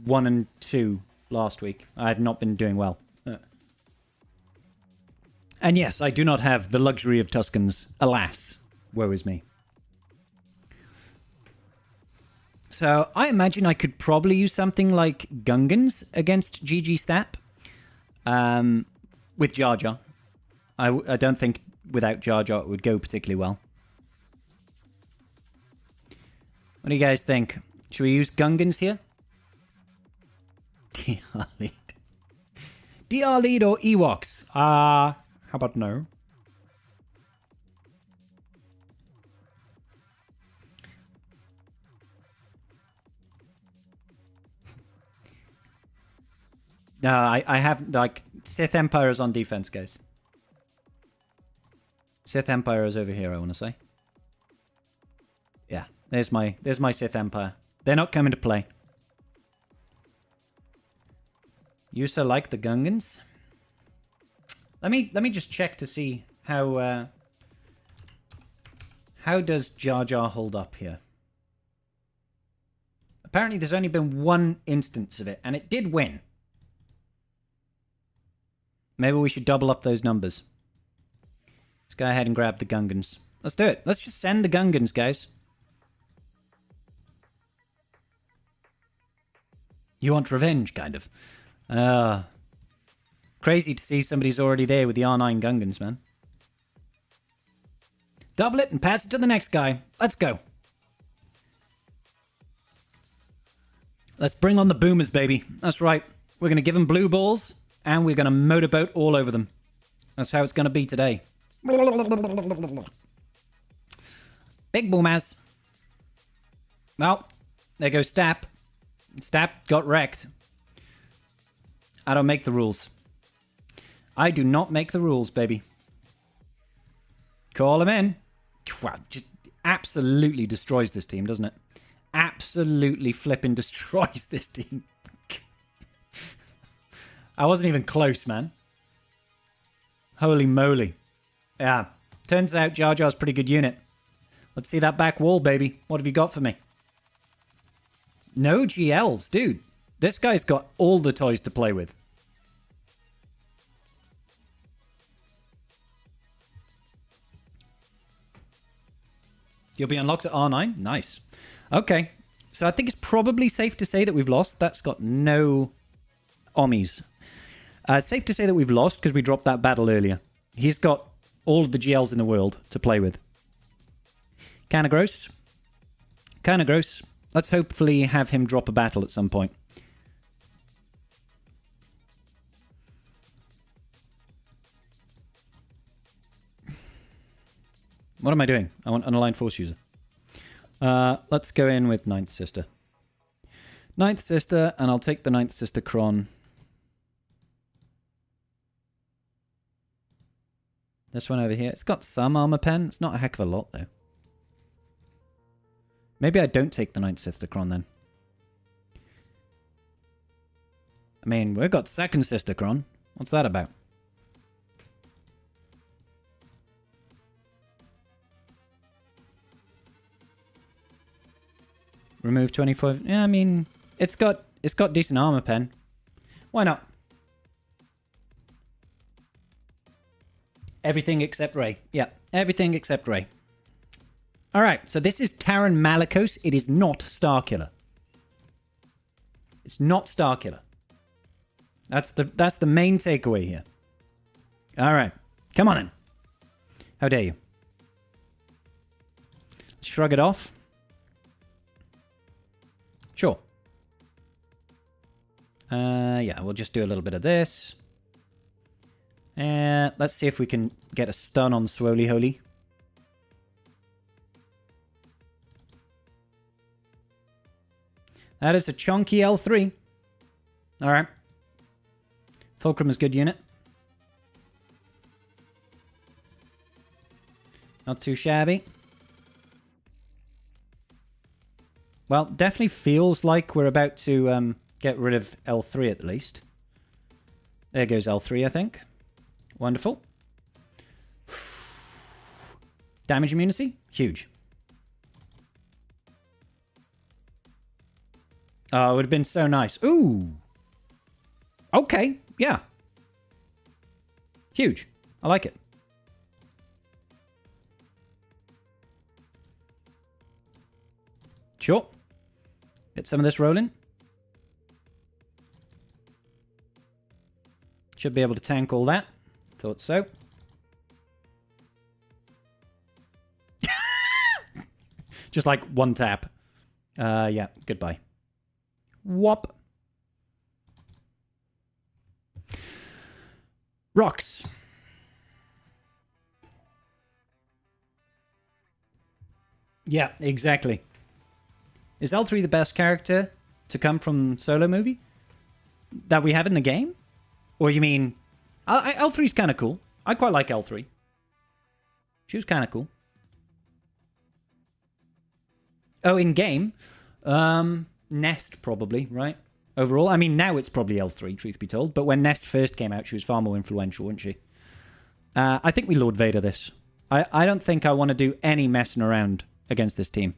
1-2 last week. I have not been doing well. And yes, I do not have the luxury of Tuscans. Alas, woe is me. So I imagine I could probably use something like Gungans against GG Stap with Jar Jar. I don't think without Jar Jar it would go particularly well. What do you guys think? Should we use Gungans here? DR lead. DR lead or Ewoks? How about no? I have, like, Sith Empire is on defense, guys. Sith Empire is over here, I want to say. Yeah, there's my Sith Empire. They're not coming to play. You so like the Gungans? Let me just check to see how does Jar Jar hold up here. Apparently there's only been one instance of it, and it did win. Maybe we should double up those numbers. Let's go ahead and grab the Gungans. Let's do it. Let's just send the Gungans, guys. You want revenge, kind of. Crazy to see somebody's already there with the R9 Gungans, man. Double it and pass it to the next guy. Let's go. Let's bring on the boomers, baby. That's right. We're going to give them blue balls. And we're going to motorboat all over them. That's how it's going to be today. Big boomers. Well, there goes Stap. Stap got wrecked. I don't make the rules. I do not make the rules, baby. Call him in. Wow, just absolutely destroys this team, doesn't it? Absolutely flipping destroys this team. I wasn't even close, man. Holy moly. Yeah. Turns out Jar Jar's a pretty good unit. Let's see that back wall, baby. What have you got for me? No GLs, dude. This guy's got all the toys to play with. You'll be unlocked at R9? Nice. Okay. So I think it's probably safe to say that we've lost. That's got no Ommies. Safe to say that we've lost because we dropped that battle earlier. He's got all of the GLs in the world to play with. Kinda gross. Kinda gross. Let's hopefully have him drop a battle at some point. What am I doing? I want an Aligned Force user. Let's go in with Ninth Sister. Ninth Sister, and I'll take the Ninth Sister Kron. This one over here. It's got some armor pen. It's not a heck of a lot, though. Maybe I don't take the Ninth Sister Kron, then. I mean, we've got Second Sister Kron. What's that about? Remove 24. Yeah, I mean, it's got decent armor pen. Why not? Everything except Ray. Yeah, everything except Ray. All right, so this is Taran Malicos. It is not Starkiller. It's not Starkiller. That's the main takeaway here. All right, come on in. How dare you? Shrug it off. Sure. Yeah, we'll just do a little bit of this. Let's see if we can get a stun on Swoly Holy. That is a chunky L3. Alright. Fulcrum is good unit. Not too shabby. Well, definitely feels like we're about to get rid of L3 at least. There goes L3, I think. Wonderful. Damage immunity? Huge. Oh, it would have been so nice. Ooh. Okay, yeah. Huge. I like it. Sure. Get some of this rolling. Should be able to tank all that. Thought so. Just like one tap. Yeah, goodbye. Whop. Rocks. Yeah, exactly. Is L3 the best character to come from solo movie that we have in the game? Or you mean... L3's kind of cool. I quite like L3. She was kind of cool. Oh, in-game? Nest, probably, right? Overall. I mean, now it's probably L3, truth be told. But when Nest first came out, she was far more influential, wasn't she? I think we Lord Vader this. I don't think I want to do any messing around against this team.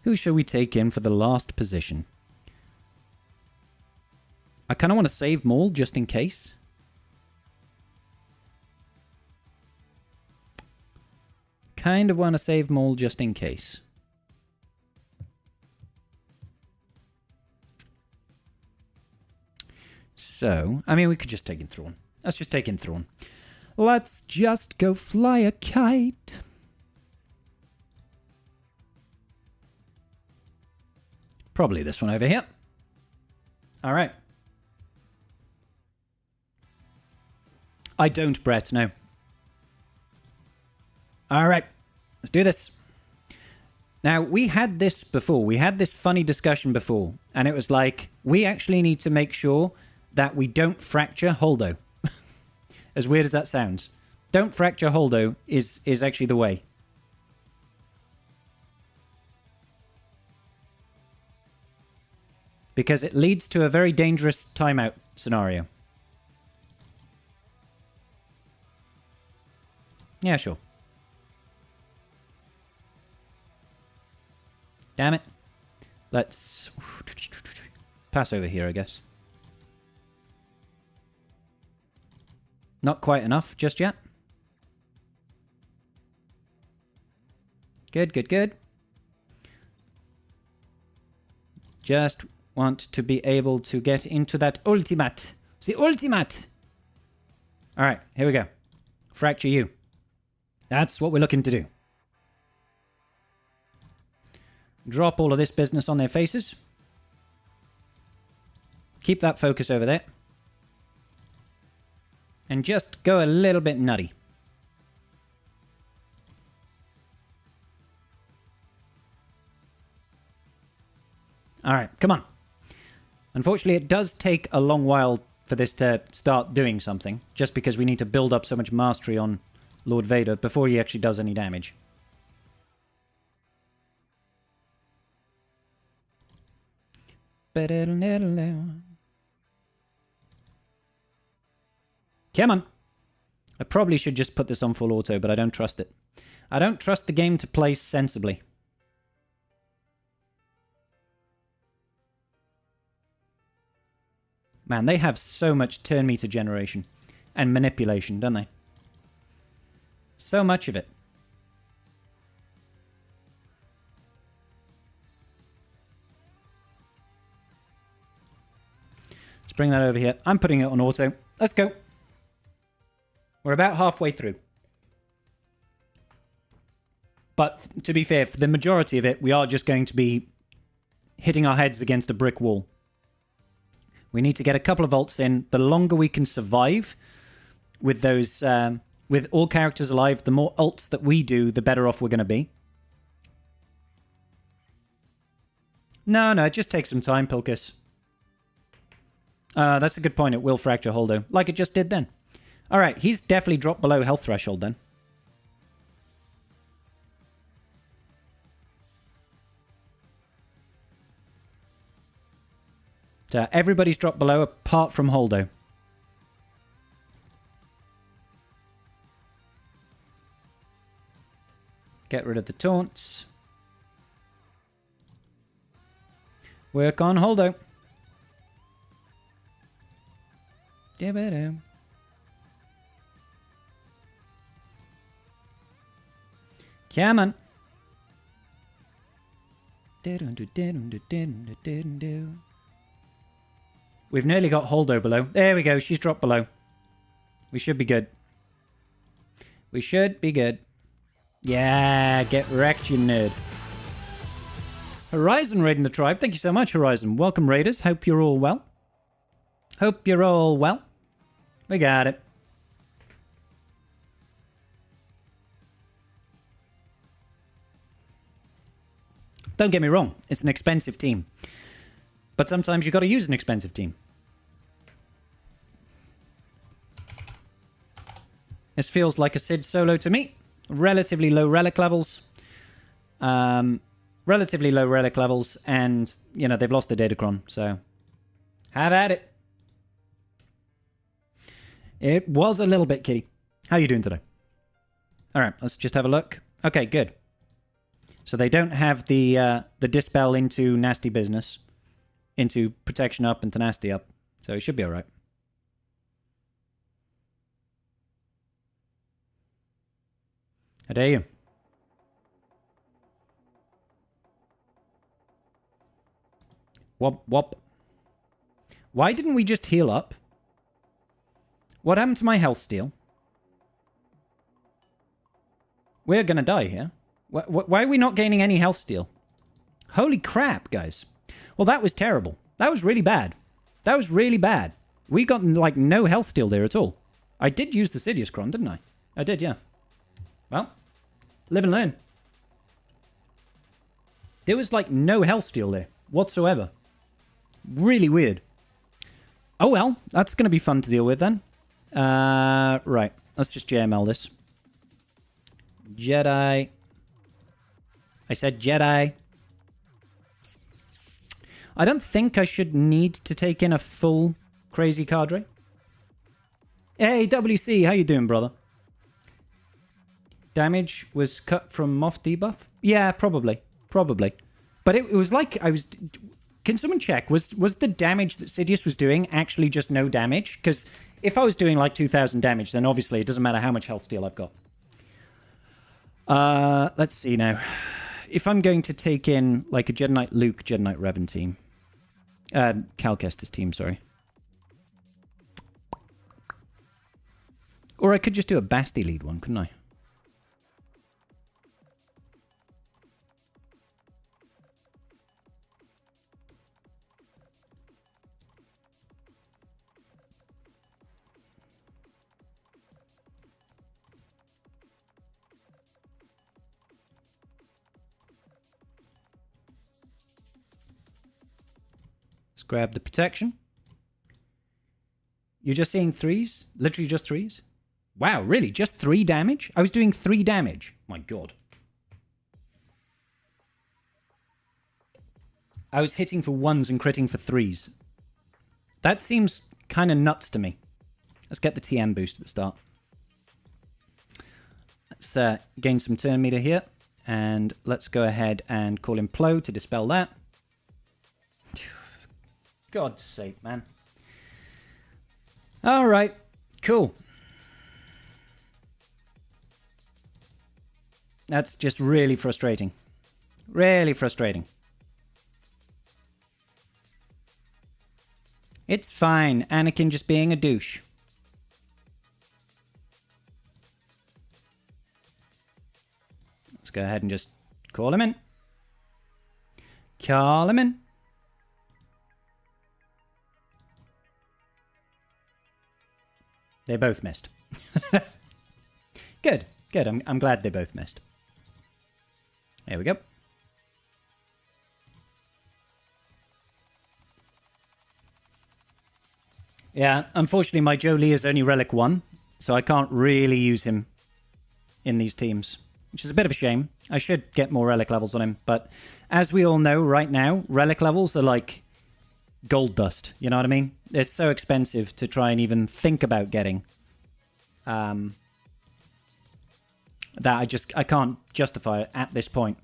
Who shall we take in for the last position? I kind of want to save Maul just in case. Kind of want to save Maul just in case. So, I mean, we could just take in Thrawn. Let's just take in Thrawn. Let's just go fly a kite. Probably this one over here. All right. I don't, Brett, no. All right. Let's do this. Now, we had this before. We had this funny discussion before. And it was like, we actually need to make sure that we don't fracture Holdo. As weird as that sounds. Don't fracture Holdo is actually the way. Because it leads to a very dangerous timeout scenario. Yeah, sure. Damn it. Let's pass over here, I guess. Not quite enough just yet. Good, good, good. Just want to be able to get into that ultimate. The ultimate! Alright, here we go. Fracture you. That's what we're looking to do. Drop all of this business on their faces. Keep that focus over there. And just go a little bit nutty. Alright, come on. Unfortunately, it does take a long while for this to start doing something, just because we need to build up so much mastery on Lord Vader before he actually does any damage. Come on. I probably should just put this on full auto, but I don't trust it. I don't trust the game to play sensibly. Man, they have so much turn meter generation and manipulation, don't they? So much of it. Let's bring that over here. I'm putting it on auto. Let's go. We're about halfway through. But to be fair, for the majority of it, we are just going to be hitting our heads against a brick wall. We need to get a couple of ults in. The longer we can survive with those, with all characters alive, the more ults that we do, the better off we're going to be. No, it just takes some time, Pilkus. That's a good point. It will fracture Holdo, like it just did then. All right, he's definitely dropped below health threshold then. Everybody's dropped below apart from Holdo. Get rid of the taunts. Work on Holdo. Come on. We've nearly got Holdo below. There we go. She's dropped below. We should be good. We should be good. Yeah, get wrecked, you nerd. Horizon raiding the tribe. Thank you so much, Horizon. Welcome, raiders. Hope you're all well. Hope you're all well. We got it. Don't get me wrong. It's an expensive team. But sometimes you've got to use an expensive team. This feels like a Sid solo to me. Relatively low relic levels. Relatively low relic levels. And, you know, they've lost the Datacron. So, have at it. It was a little bit, kitty. How are you doing today? All right, let's just have a look. Okay, good. So they don't have the dispel into nasty business. Into protection up and tenacity up. So it should be alright. How dare you? Wop, wop. Why didn't we just heal up? What happened to my health steal? We're gonna die here. Why are we not gaining any health steal? Holy crap, guys. Well, that was terrible. That was really bad. That was really bad. We got, like, no health steal there at all. I did use the Sidious Cron, didn't I? I did, yeah. Well, live and learn. There was, like, no health steal there whatsoever. Really weird. Oh, well. That's going to be fun to deal with, then. Right. Let's just JML this. Jedi. I said Jedi. I don't think I should need to take in a full crazy cadre. Hey, WC, how you doing, brother? Damage was cut from Moth debuff? Yeah, probably. Probably. But it was like I was... Can someone check? Was the damage that Sidious was doing actually just no damage? Because if I was doing like 2,000 damage, then obviously it doesn't matter how much health steal I've got. Let's see now. If I'm going to take in like a Jedi Knight Luke, Jedi Knight Revan team. Cal Kestis team, sorry. Or I could just do a Basti lead one, couldn't I? Let's grab the protection. You're just seeing threes? Literally just threes? Wow, really? Just 3 damage? I was doing 3 damage. My god. I was hitting for 1s and critting for 3s. That seems kind of nuts to me. Let's get the TM boost at the start. let's gain some turn meter here. And let's go ahead and call in Plo to dispel that. God's sake, man. All right, cool. That's just really frustrating. Really frustrating. It's fine. Anakin just being a douche. Let's go ahead and just call him in. Call him in. They both missed. Good, good. I'm glad they both missed. There we go. Yeah, unfortunately my Jolie is only Relic 1, so I can't really use him in these teams, which is a bit of a shame. I should get more Relic levels on him, but as we all know right now, Relic levels are like gold dust, you know what I mean? It's so expensive to try and even think about getting. That I can't justify it at this point.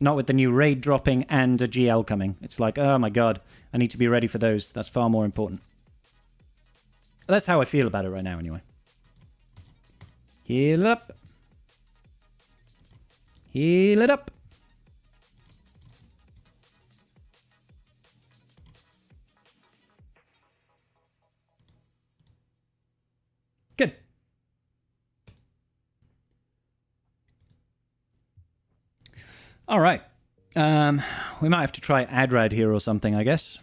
Not with the new raid dropping and a GL coming. It's like, oh my god, I need to be ready for those. That's far more important. That's how I feel about it right now, anyway. Heal it up. Heal it up. Good. All right. We might have to try Adrad here or something, I guess.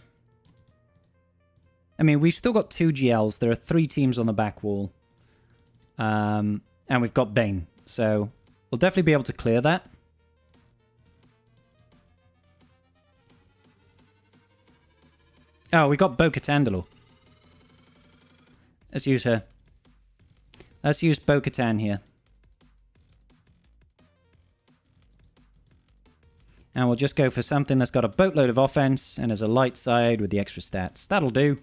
I mean, we've still got 2 GLs. There are 3 teams on the back wall. And we've got Bane. So we'll definitely be able to clear that. Oh, we got Bo-Katan. Let's use her. Let's use Bo-Katan here. And we'll just go for something that's got a boatload of offense and has a light side with the extra stats. That'll do.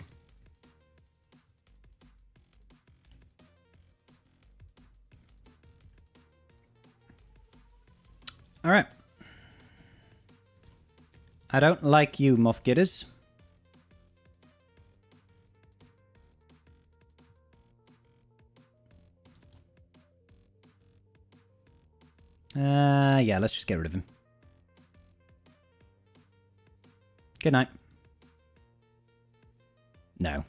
Alright. I don't like you, Moff Gidders. Yeah, let's just get rid of him. Good night. No.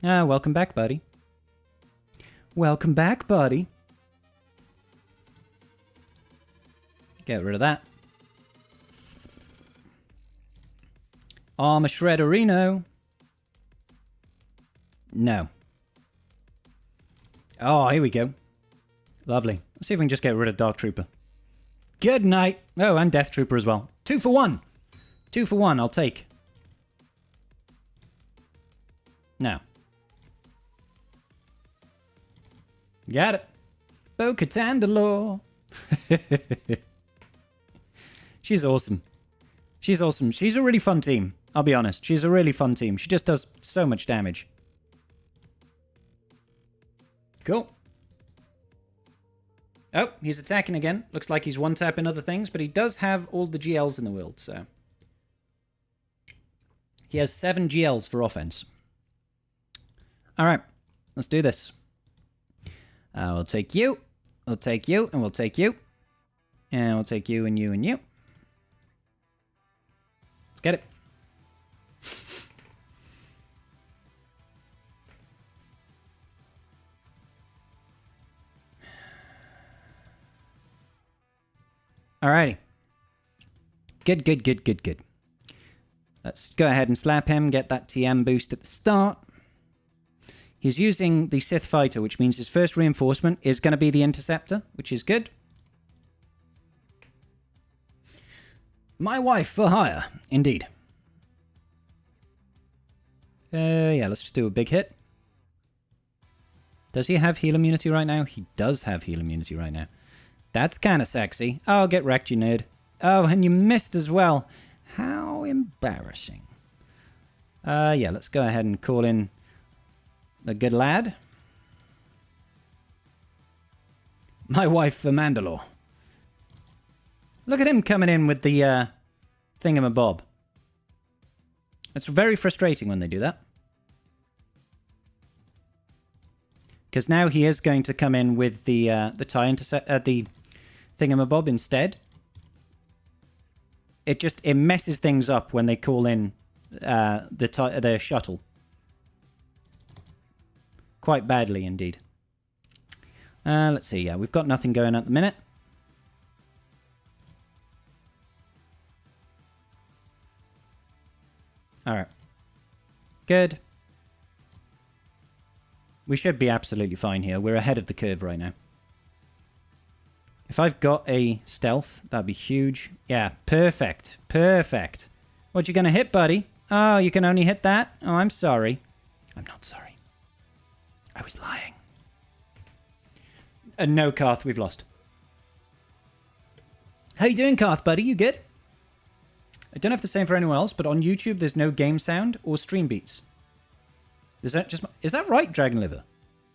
Welcome back, buddy. Welcome back, buddy. Get rid of that. Armor Shredderino. No. Oh, here we go. Lovely. Let's see if we can just get rid of Dark Trooper. Good night. Oh, and Death Trooper as well. 2 for 1. 2 for 1, I'll take. No. Got it. Bo-Katan. She's awesome. She's awesome. She's a really fun team. I'll be honest. She's a really fun team. She just does so much damage. Cool. Oh, he's attacking again. Looks like he's one-tapping other things, but he does have all the GLs in the world, so... He has 7 GLs for offense. Alright, let's do this. We'll take you, we'll take you, and we'll take you. And we'll take you, and you, and you. Let's get it. Alrighty. Good, good, good, good, good. Let's go ahead and slap him, get that TM boost at the start. He's using the Sith Fighter, which means his first reinforcement is going to be the Interceptor, which is good. My wife for hire, indeed. Yeah, let's just do a big hit. Does he have heal immunity right now? He does have heal immunity right now. That's kind of sexy. Oh, get wrecked, you nerd. Oh, and you missed as well. How embarrassing. Yeah, let's go ahead and call in the good lad. My wife for Mandalore. Look at him coming in with the thingamabob. It's very frustrating when they do that. Because now he is going to come in with the the thingamabob instead. It messes things up when they call in the shuttle. Quite badly indeed. Let's see. Yeah, we've got nothing going at the minute. All right. Good. We should be absolutely fine here. We're ahead of the curve right now. If I've got a stealth, that'd be huge. Yeah, perfect. Perfect. What you gonna hit, buddy? Oh, you can only hit that? Oh, I'm sorry. I'm not sorry. I was lying. No, Karth, we've lost. How you doing, Karth, buddy? You good? I don't have the same for anyone else, but on YouTube, there's no game sound or stream beats. Is that right, Dragonliver?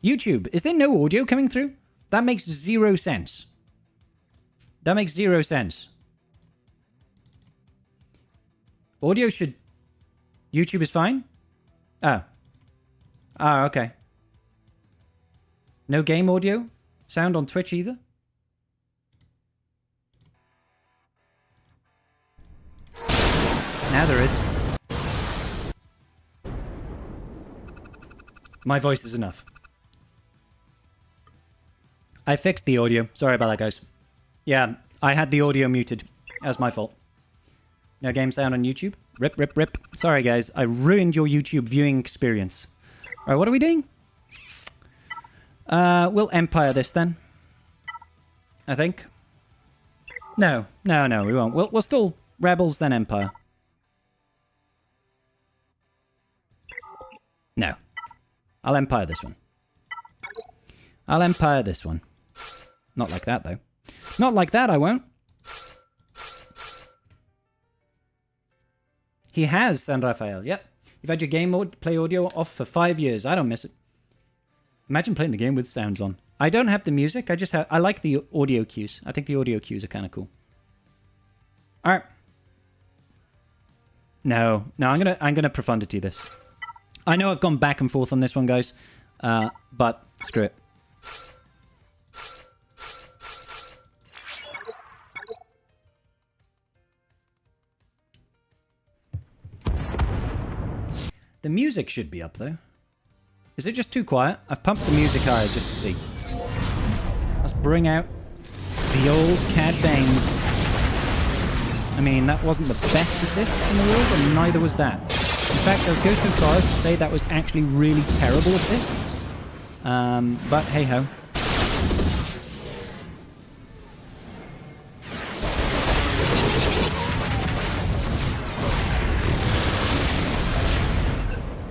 YouTube, is there no audio coming through? That makes 0 sense. That makes 0 sense. Audio should... YouTube is fine? Oh. Oh, okay. No game audio? Sound on Twitch either? Now there is. My voice is enough. I fixed the audio. Sorry about that, guys. Yeah, I had the audio muted. That's my fault. No game sound on YouTube? Rip, rip, rip. Sorry, guys. I ruined your YouTube viewing experience. Alright, what are we doing? We'll Empire this then. I think. No, we won't. We'll still Rebels, then Empire. No. I'll Empire this one. I'll Empire this one. Not like that, though. Not like that, I won't. He has, San Rafael. Yep. You've had your game mode play audio off for 5 years. I don't miss it. Imagine playing the game with sounds on. I don't have the music. I like the audio cues. I think the audio cues are kind of cool. All right. No, I'm gonna profundity this. I know I've gone back and forth on this one, guys, but screw it. The music should be up, though. Is it just too quiet? I've pumped the music higher just to see. Let's bring out the old Cad Bane. I mean, that wasn't the best assist in the world, and neither was that. In fact, I'll go so far as to say that was actually really terrible assists. But hey-ho.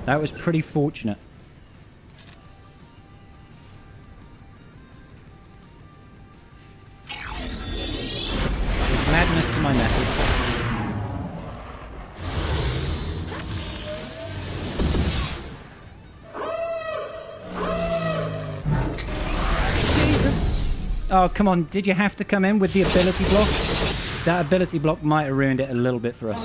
That was pretty fortunate. Madness to my method. Jesus. Oh, come on. Did you have to come in with the ability block? That ability block might have ruined it a little bit for us.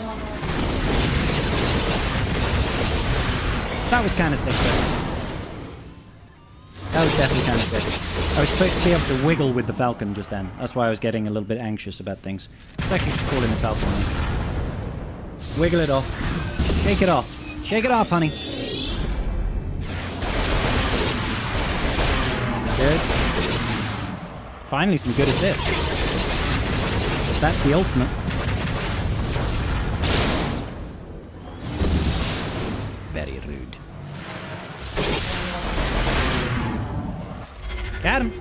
That was kind of sick, though. That was definitely kind of sick. I was supposed to be able to wiggle with the Falcon just then. That's why I was getting a little bit anxious about things. Let's actually just call in the Falcon. Wiggle it off. Shake it off. Shake it off, honey. Good. Finally, some good assists. That's the ultimate. Very rude. Got him.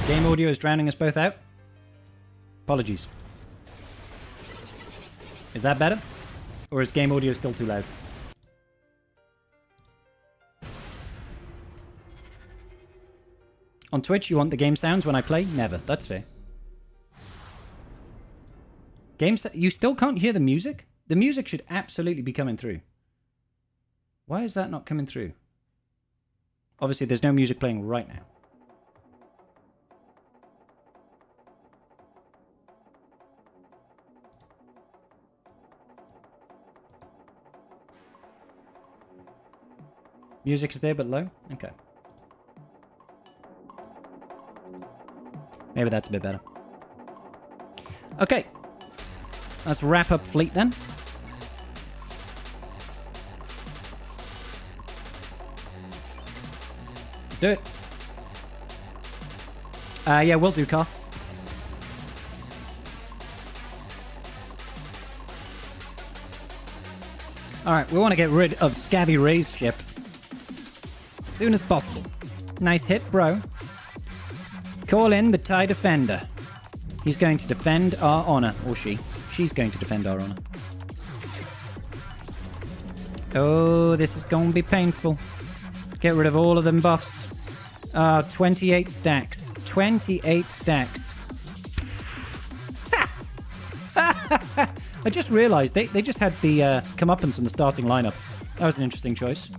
Game audio is drowning us both out. Apologies. Is that better? Or is game audio still too loud? On Twitch, you want the game sounds when I play? Never. That's fair. You still can't hear the music? The music should absolutely be coming through. Why is that not coming through? Obviously, there's no music playing right now. Music is there, but low? Okay. Maybe that's a bit better. Okay. Let's wrap up fleet then. Let's do it. Yeah, we'll do, Carl. Alright, we want to get rid of Scabby Ray's ship as soon as possible. Nice hit, bro. Call in the TIE Defender. He's going to defend our honor. Or she. She's going to defend our honor. Oh, this is going to be painful. Get rid of all of them buffs. 28 stacks. 28 stacks. I just realized they just had the comeuppance in the starting lineup. That was an interesting choice.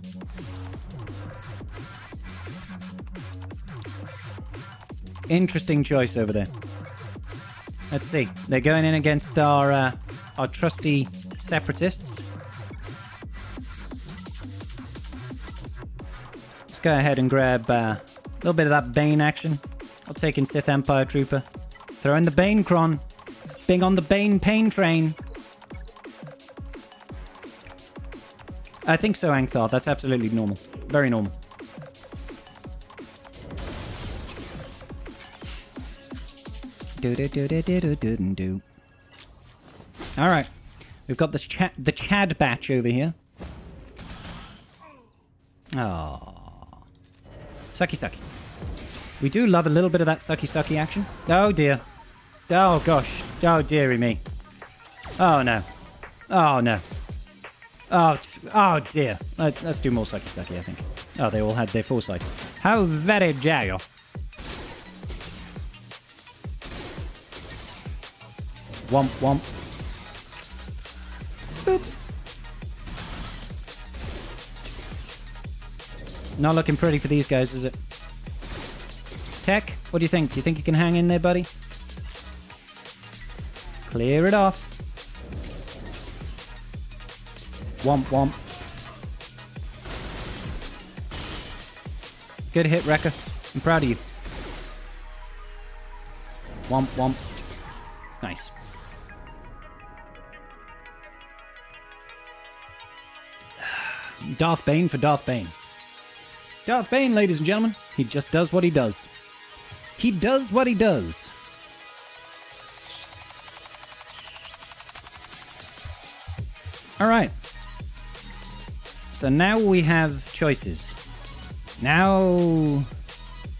Interesting choice over there. Let's see. They're going in against our trusty separatists. Let's go ahead and grab a little bit of that Bane action. I'll take in Sith Empire Trooper. Throw in the Bane Cron. Being on the Bane Pain train. I think so, Angthar. That's absolutely normal. Very normal. All right, we've got the Chad batch over here. Oh, sucky sucky. We do love a little bit of that sucky sucky action. Oh dear. Oh gosh. Oh dearie me. Oh no. Oh no. Oh dear. Let's do more sucky sucky, I think. Oh, they all had their foresight. How very dare you. Womp womp. Boop. Not looking pretty for these guys, is it? Tech, what do you think? Do you think you can hang in there, buddy? Clear it off. Womp womp. Good hit, Wrecker. I'm proud of you. Womp womp. Nice. Darth Bane for Darth Bane. Darth Bane, ladies and gentlemen. He just does what he does. He does what he does. Alright. So now we have choices. Now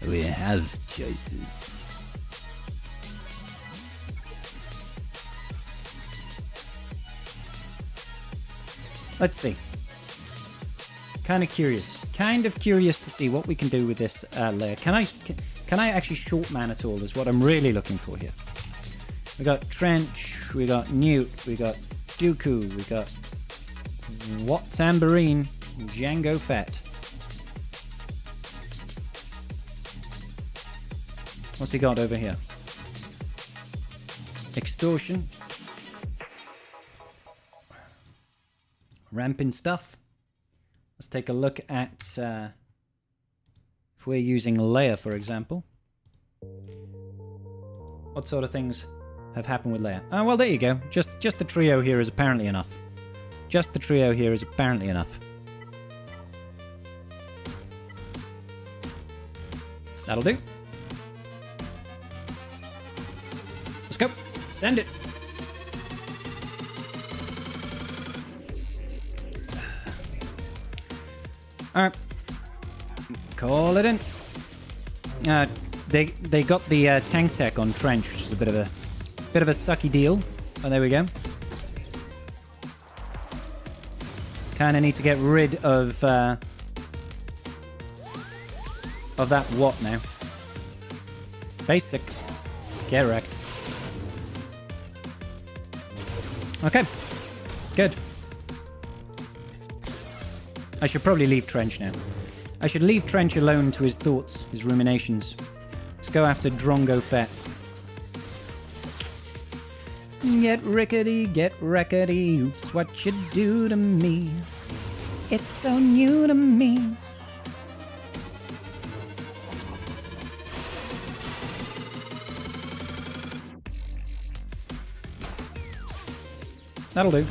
we have choices. Let's see. Kind of curious to see what we can do with this layer. Can I actually short man at all is what I'm really looking for here. We got Trench, we got Newt, we got Dooku, we got Tambourine, Jango Fett. What's he got over here? Extortion. Ramping stuff. Let's take a look at if we're using Leia, for example. What sort of things have happened with Leia? Oh, well, there you go. Just the trio here is apparently enough. Just the trio here is apparently enough. That'll do. Let's go. Send it. Alright. Call it in. They got the tank tech on Trench, which is a bit of a sucky deal. Oh, there we go. Kind of need to get rid of that what now? Basic. Get wrecked. Okay. Good. I should probably leave Trench now. I should leave Trench alone to his thoughts, his ruminations. Let's go after Drongo Fett. Get rickety, oops, what you do to me. It's so new to me. That'll do.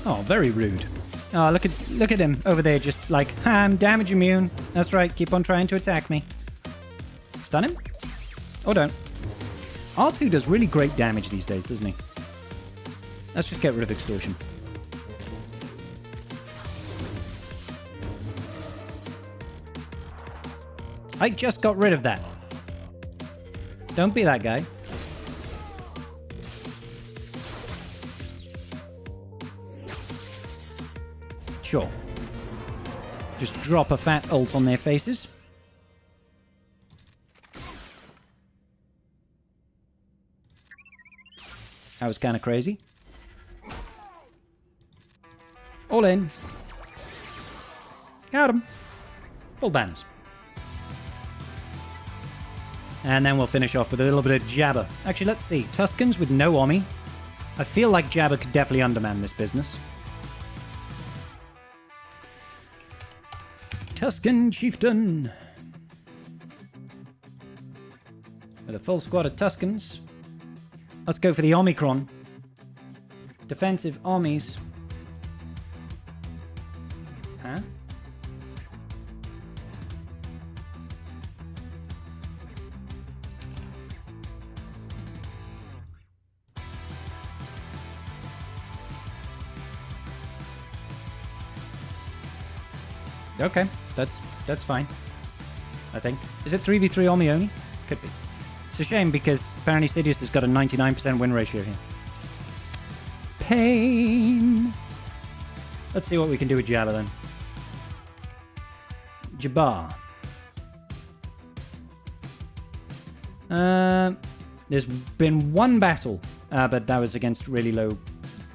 Oh, very rude. Oh, look at him over there, just like, I'm damage immune. That's right, keep on trying to attack me. Stun him? Or don't. R2 does really great damage these days, doesn't he? Let's just get rid of Extortion. I just got rid of that. Don't be that guy. Sure. Just drop a fat ult on their faces. That was kind of crazy. All in. Got him. Full banners. And then we'll finish off with a little bit of Jabba. Actually, let's see. Tuscans with no Omi. I feel like Jabba could definitely underman this business. Tuscan Chieftain. With a full squad of Tuscans. Let's go for the Omicron. Defensive Omis. Huh? Okay, that's fine. I think. Is it 3v3 Omi only? Could be. It's a shame because apparently Sidious has got a 99% win ratio here. Pain. Let's see what we can do with Jabba then. Jabbar. There's been one battle, but that was against really low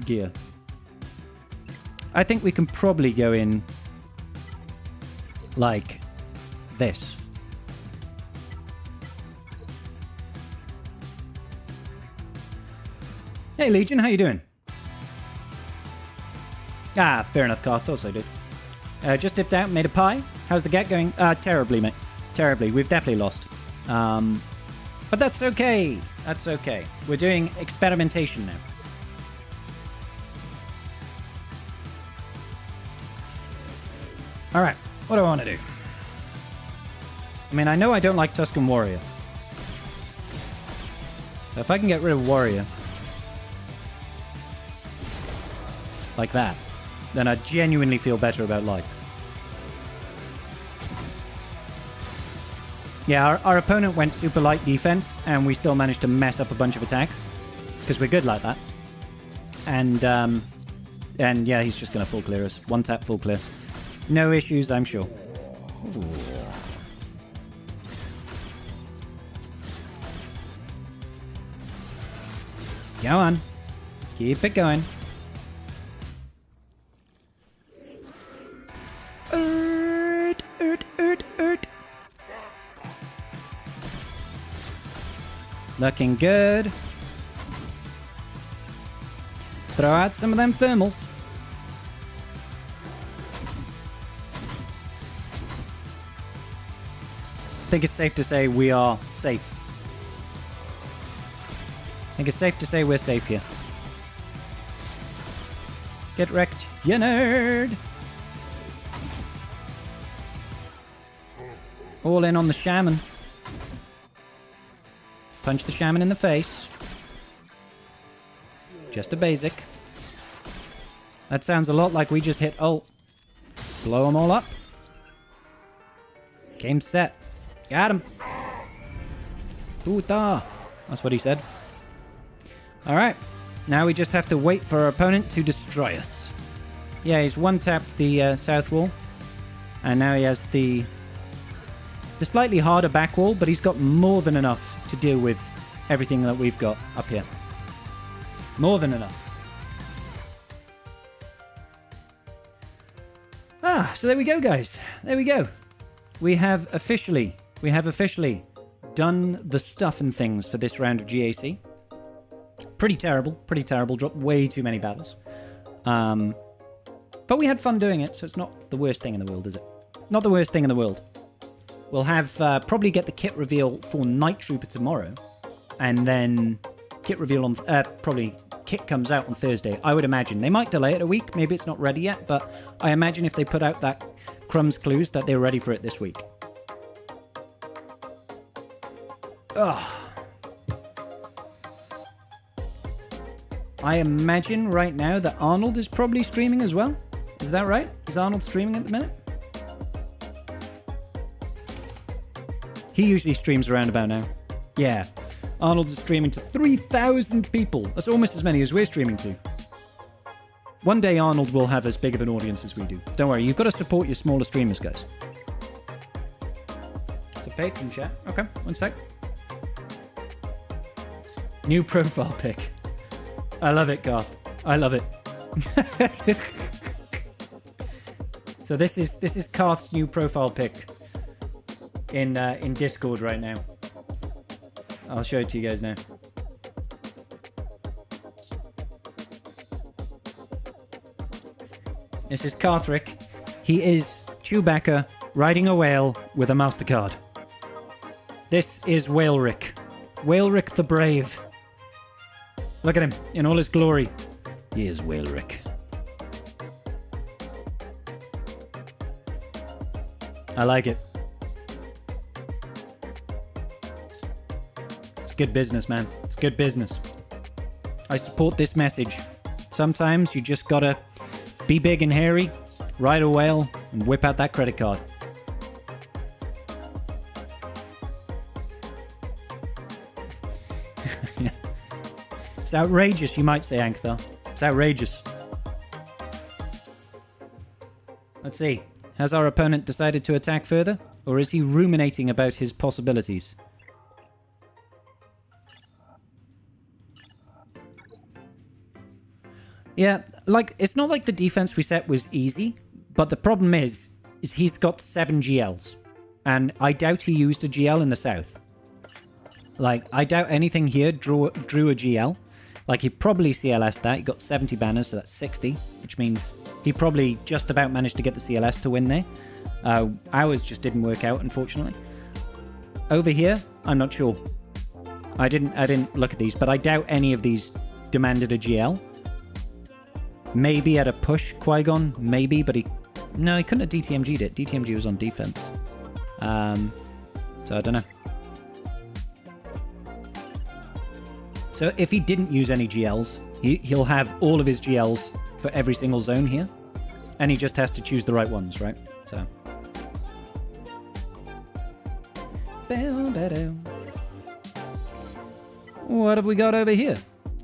gear. I think we can probably go in like this. Hey Legion, how you doing? Ah, fair enough, Carl. Thought so, dude. Just dipped out, made a pie. How's the GAC going? Terribly, mate. Terribly. We've definitely lost. But that's okay. That's okay. We're doing experimentation now. Alright, what do I want to do? I mean, I know I don't like Tuscan Warrior. So if I can get rid of Warrior like that, then I genuinely feel better about life. Yeah, our opponent went super light defense, and we still managed to mess up a bunch of attacks. Because we're good like that. And yeah, he's just going to full clear us. One tap, full clear. No issues, I'm sure. Ooh. Go on. Keep it going. Looking good. Throw out some of them thermals. I think it's safe to say we are safe. I think it's safe to say we're safe here. Get wrecked, you nerd! All in on the shaman. Punch the shaman in the face. Just a basic. That sounds a lot like we just hit ult. Blow them all up. Game set. Got him. Puta. That's what he said. Alright. Now we just have to wait for our opponent to destroy us. Yeah, he's one-tapped the south wall. And now he has the slightly harder back wall, but he's got more than enough to deal with everything that we've got up here. More than enough. So there we go, guys. There we go. We have officially done the stuff and things for this round of GAC. Pretty terrible. Dropped way too many battles. But we had fun doing it, so it's not the worst thing in the world, is it? Not the worst thing in the world. We'll have probably get the kit reveal for Night Trooper tomorrow, and then kit reveal on probably kit comes out on Thursday. I would imagine they might delay it a week. Maybe it's not ready yet, but I imagine if they put out that Crumbs clues that they're ready for it this week. Ugh. I imagine right now that Arnold is probably streaming as well. Is that right? Is Arnold streaming at the minute? He usually streams around about now. Yeah. Arnold is streaming to 3,000 people. That's almost as many as we're streaming to. One day Arnold will have as big of an audience as we do. Don't worry, you've got to support your smaller streamers, guys. It's a patron chat. Okay, one sec. New profile pic. I love it, Garth. I love it. So this is Garth's new profile pic in Discord right now. I'll show it to you guys now. This is Carthrick. He is Chewbacca riding a whale with a MasterCard. This is Whalerick. Whalerick the Brave. Look at him in all his glory. He is Whalerick. I like it. It's good business, man. It's good business. I support this message. Sometimes you just gotta be big and hairy, ride a whale, and whip out that credit card. It's outrageous, you might say, Ankthar. It's outrageous. Let's see. Has our opponent decided to attack further? Or is he ruminating about his possibilities? Yeah, like, it's not like the defense we set was easy, but the problem is he's got 7 GLs. And I doubt he used a GL in the south. Like, I doubt anything here drew a GL. Like, he probably CLS'd that. He got 70 banners, so that's 60, which means he probably just about managed to get the CLS to win there. Ours just didn't work out, unfortunately. Over here, I'm not sure. I didn't look at these, but I doubt any of these demanded a GL. Maybe at a push, Qui-Gon, maybe, but he couldn't have DTMG'd it. DTMG was on defense. So I don't know. So if he didn't use any GLs, he'll have all of his GLs for every single zone here. And he just has to choose the right ones, right? So. What have we got over here?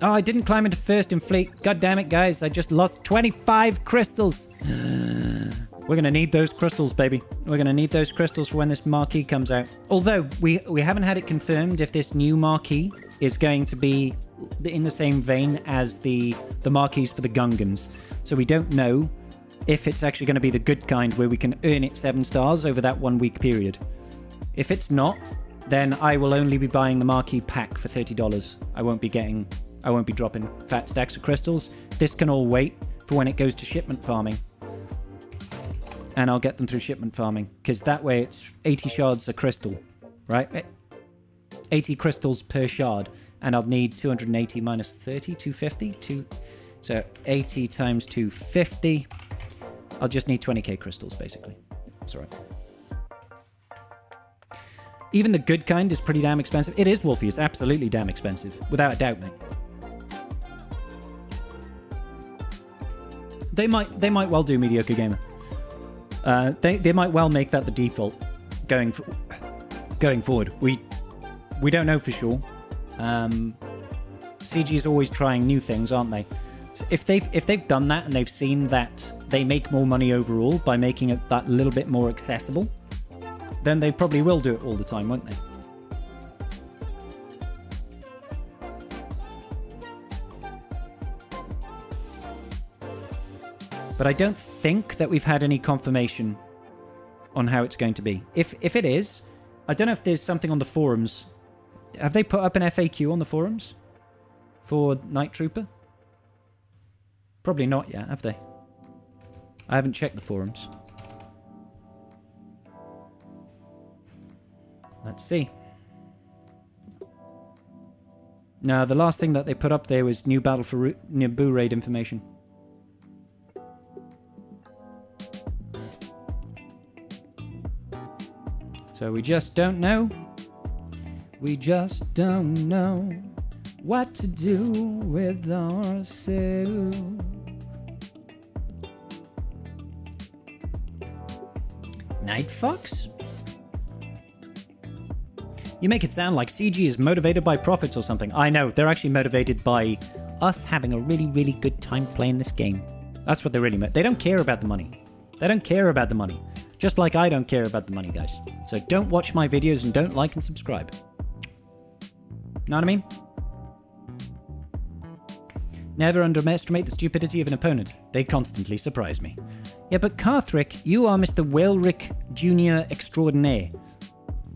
Oh, I didn't climb into first in fleet. God damn it, guys. I just lost 25 crystals. We're going to need those crystals, baby. We're going to need those crystals for when this marquee comes out. Although, we haven't had it confirmed if this new marquee is going to be in the same vein as the marquees for the Gungans. So we don't know if it's actually going to be the good kind where we can earn it 7 stars over that 1 week period. If it's not, then I will only be buying the marquee pack for $30. I won't be dropping fat stacks of crystals. This can all wait for when it goes to shipment farming. And I'll get them through shipment farming. Because that way it's 80 shards a crystal. Right? 80 crystals per shard. And I'll need 280 minus 30, 250. So 80 times 250. I'll just need 20k crystals, basically. That's all right. Even the good kind is pretty damn expensive. It is, Wolfie. It's absolutely damn expensive. Without a doubt, mate. They might well do Mediocre Gamer. They might well make that the default going forward. We don't know for sure. CG is always trying new things, aren't they? So if they've done that and they've seen that they make more money overall by making it that little bit more accessible, then they probably will do it all the time, won't they? But I don't think that we've had any confirmation on how it's going to be. If it is, I don't know if there's something on the forums. Have they put up an FAQ on the forums for Night Trooper? Probably not yet, have they? I haven't checked the forums. Let's see. No, the last thing that they put up there was new Battle for Naboo raid information. So we just don't know. We just don't know what to do with ourselves. Night Fox? You make it sound like CG is motivated by profits or something. I know, they're actually motivated by us having a really, really good time playing this game. That's what they're really They don't care about the money. They don't care about the money. Just like I don't care about the money, guys. So don't watch my videos and don't like and subscribe. Know what I mean? Never underestimate the stupidity of an opponent. They constantly surprise me. Yeah, but Carthrick, you are Mr. Wellrick Jr. Extraordinaire.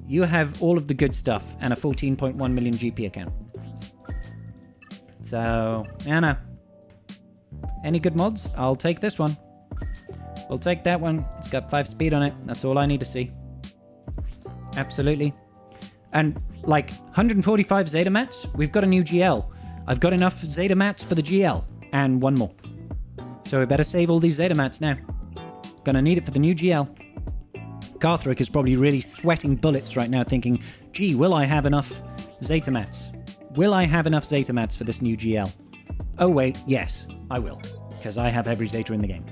You have all of the good stuff and a 14.1 million GP account. So, I know. Any good mods? I'll take this one. We'll take that one. It's got 5 speed on it. That's all I need to see. Absolutely. And, like, 145 Zeta mats? We've got a new GL. I've got enough Zeta mats for the GL. And one more. So we better save all these Zeta mats now. Gonna need it for the new GL. Carthrick is probably really sweating bullets right now thinking, gee, will I have enough Zeta mats? Will I have enough Zeta mats for this new GL? Oh wait, yes, I will. Because I have every Zeta in the game.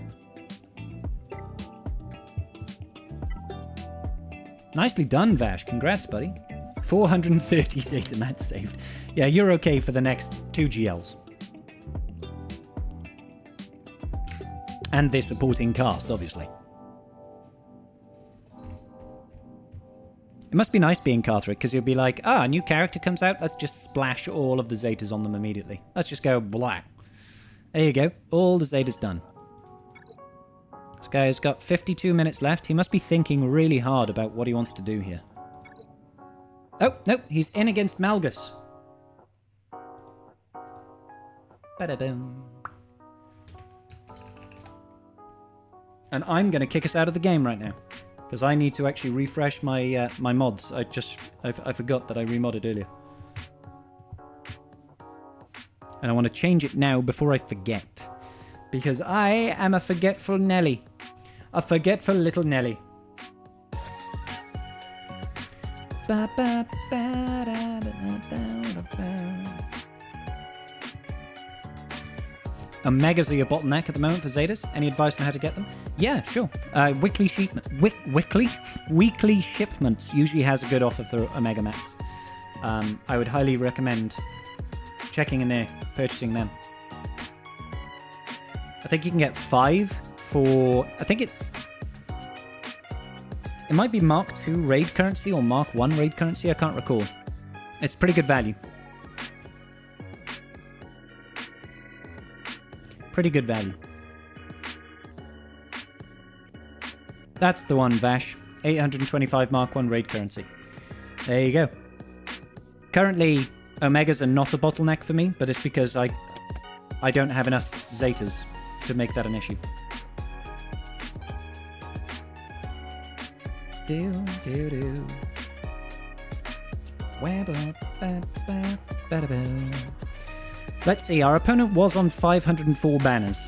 Nicely done, Vash. Congrats, buddy. 430 Zeta mats saved. Yeah, you're okay for the next 2 GLs. And their supporting cast, obviously. It must be nice being Carthrick, because you'll be like, a new character comes out, let's just splash all of the Zetas on them immediately. Let's just go blah. There you go. All the Zetas done. This guy's got 52 minutes left. He must be thinking really hard about what he wants to do here. Oh, no, he's in against Malgus. Ba-da-boom. And I'm going to kick us out of the game right now. Because I need to actually refresh my my mods. I forgot that I remodded earlier. And I want to change it now before I forget. Because I am a forgetful Nelly. A forgetful little Nelly. Omegas are your bottleneck at the moment for Zetas. Any advice on how to get them? Yeah, sure. Weekly shipments usually has a good offer for Omega Mats. I would highly recommend checking in there, purchasing them. I think you can get 5 for... I think it's... It might be Mark II raid currency or Mark I raid currency. I can't recall. It's pretty good value. Pretty good value. That's the one, Vash. 825 Mark I raid currency. There you go. Currently, Omegas are not a bottleneck for me, but it's because I don't have enough Zetas to make that an issue. Let's see, our opponent was on 504 banners.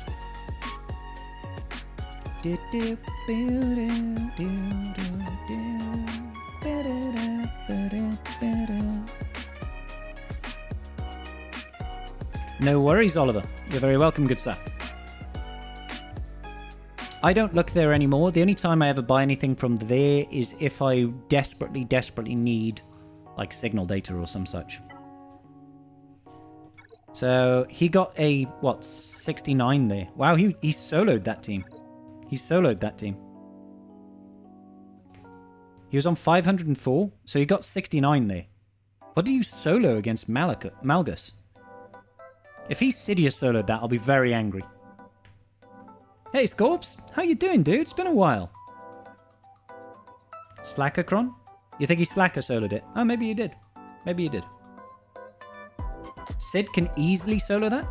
No worries, Oliver. You're very welcome, good sir. I don't look there anymore. The only time I ever buy anything from there is if I desperately need, like, signal data or some such. So, he got a, 69 there. Wow, he soloed that team. He soloed that team. He was on 504, so he got 69 there. What do you solo against Malgus? If he Sidious soloed that, I'll be very angry. Hey, Scorps. How you doing, dude? It's been a while. Slackercron? You think he Slacker soloed it? Oh, maybe you did. Maybe you did. Sid can easily solo that?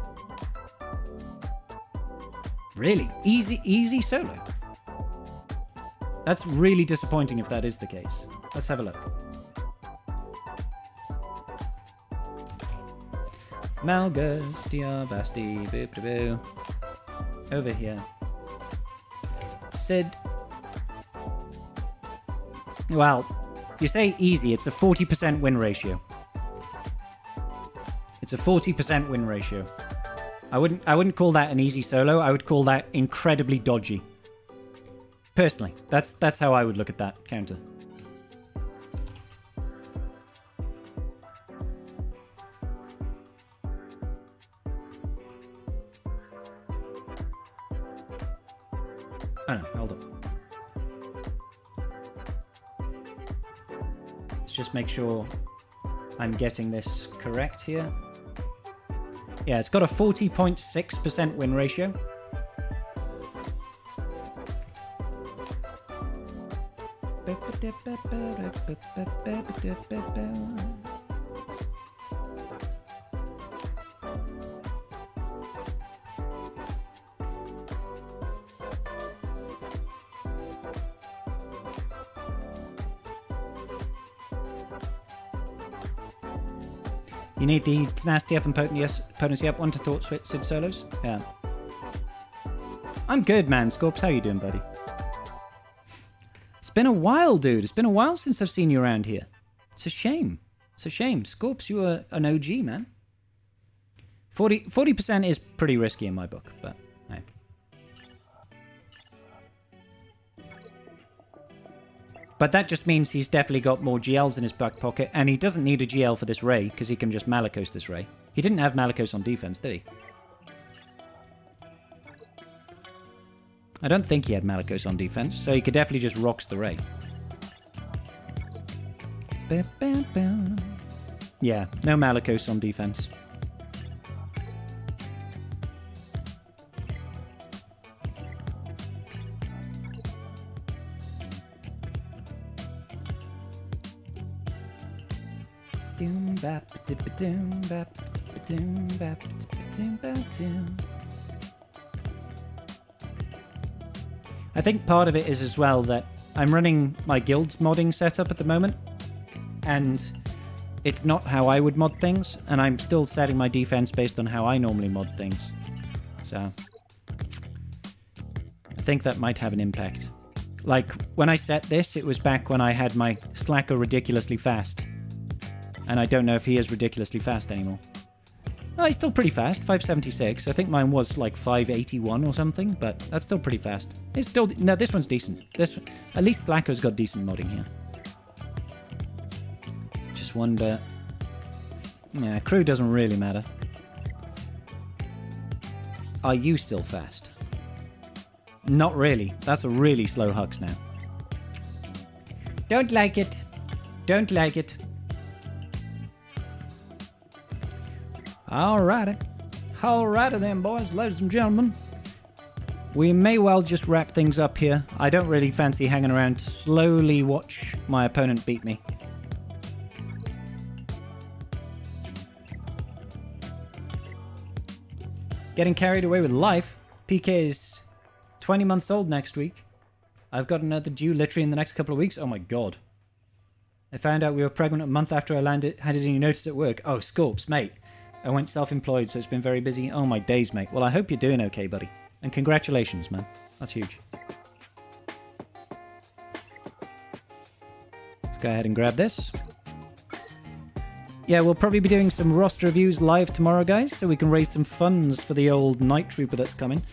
Really? Easy solo? That's really disappointing if that is the case. Let's have a look. Malgus, Diabasti, boop de boo. Over here. Sid. Well, you say easy, it's a 40% win ratio. It's a 40% win ratio. I wouldn't call that an easy solo. I would call that incredibly dodgy. Personally, that's how I would look at that counter. Oh no, hold on. Let's just make sure I'm getting this correct here. Yeah, it's got a 40.6% win ratio. You need the tenacity up and potency up. One to thought Sid solos. Yeah. I'm good, man. Scorps, how you doing, buddy? It's been a while, dude. It's been a while since I've seen you around here. It's a shame. It's a shame. Scorps, you are an OG, man. 40% is pretty risky in my book, but hey. But that just means he's definitely got more GLs in his back pocket, and he doesn't need a GL for this Ray, because he can just Malicos this Ray. He didn't have Malicos on defense, did he? I don't think he had Malicos on defense, so he could definitely just rocks the Ray. Yeah, no Malicos on defense. I think part of it is as well that I'm running my guild's modding setup at the moment, and it's not how I would mod things, and I'm still setting my defense based on how I normally mod things. So I think that might have an impact. Like, when I set this, it was back when I had my Slacker ridiculously fast. And I don't know if he is ridiculously fast anymore. Oh, he's still pretty fast, 576. I think mine was like 581 or something, but that's still pretty fast. It's still... No, this one's decent. At least Slacker's got decent modding here. Just wonder... Yeah, crew doesn't really matter. Are you still fast? Not really. That's a really slow Hux now. Don't like it. Don't like it. Alrighty. Alrighty then, boys, ladies and gentlemen. We may well just wrap things up here. I don't really fancy hanging around to slowly watch my opponent beat me. Getting carried away with life. PK is 20 months old next week. I've got another due literally in the next couple of weeks. Oh my god. I found out we were pregnant a month after I handed in your notice at work. Oh, Scorps, mate. I went self-employed, so it's been very busy. Oh my days, mate. Well, I hope you're doing okay, buddy. And congratulations, man. That's huge. Let's go ahead and grab this. Yeah, we'll probably be doing some roster reviews live tomorrow, guys, so we can raise some funds for the old Night Trooper that's coming.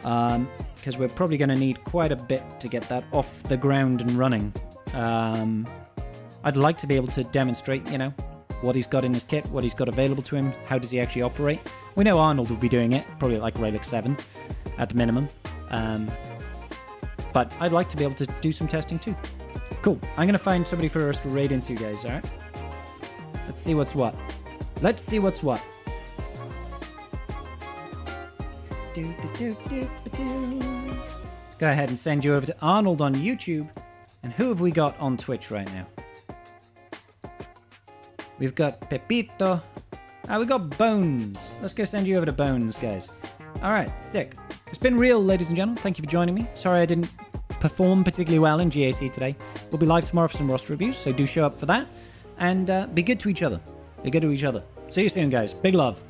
Because we're probably going to need quite a bit to get that off the ground and running. I'd like to be able to demonstrate, you know, what he's got in his kit, what he's got available to him, how does he actually operate. We know Arnold will be doing it, probably like Relic 7 at the minimum. But I'd like to be able to do some testing too. Cool. I'm going to find somebody for us to raid into, guys, alright? Let's see what's what. Let's see what's what. Let's go ahead and send you over to Arnold on YouTube. And who have we got on Twitch right now? We've got Pepito. We got Bones. Let's go send you over to Bones, guys. All right, sick. It's been real, ladies and gentlemen. Thank you for joining me. Sorry I didn't perform particularly well in GAC today. We'll be live tomorrow for some roster reviews, so do show up for that. And be good to each other. Be good to each other. See you soon, guys. Big love.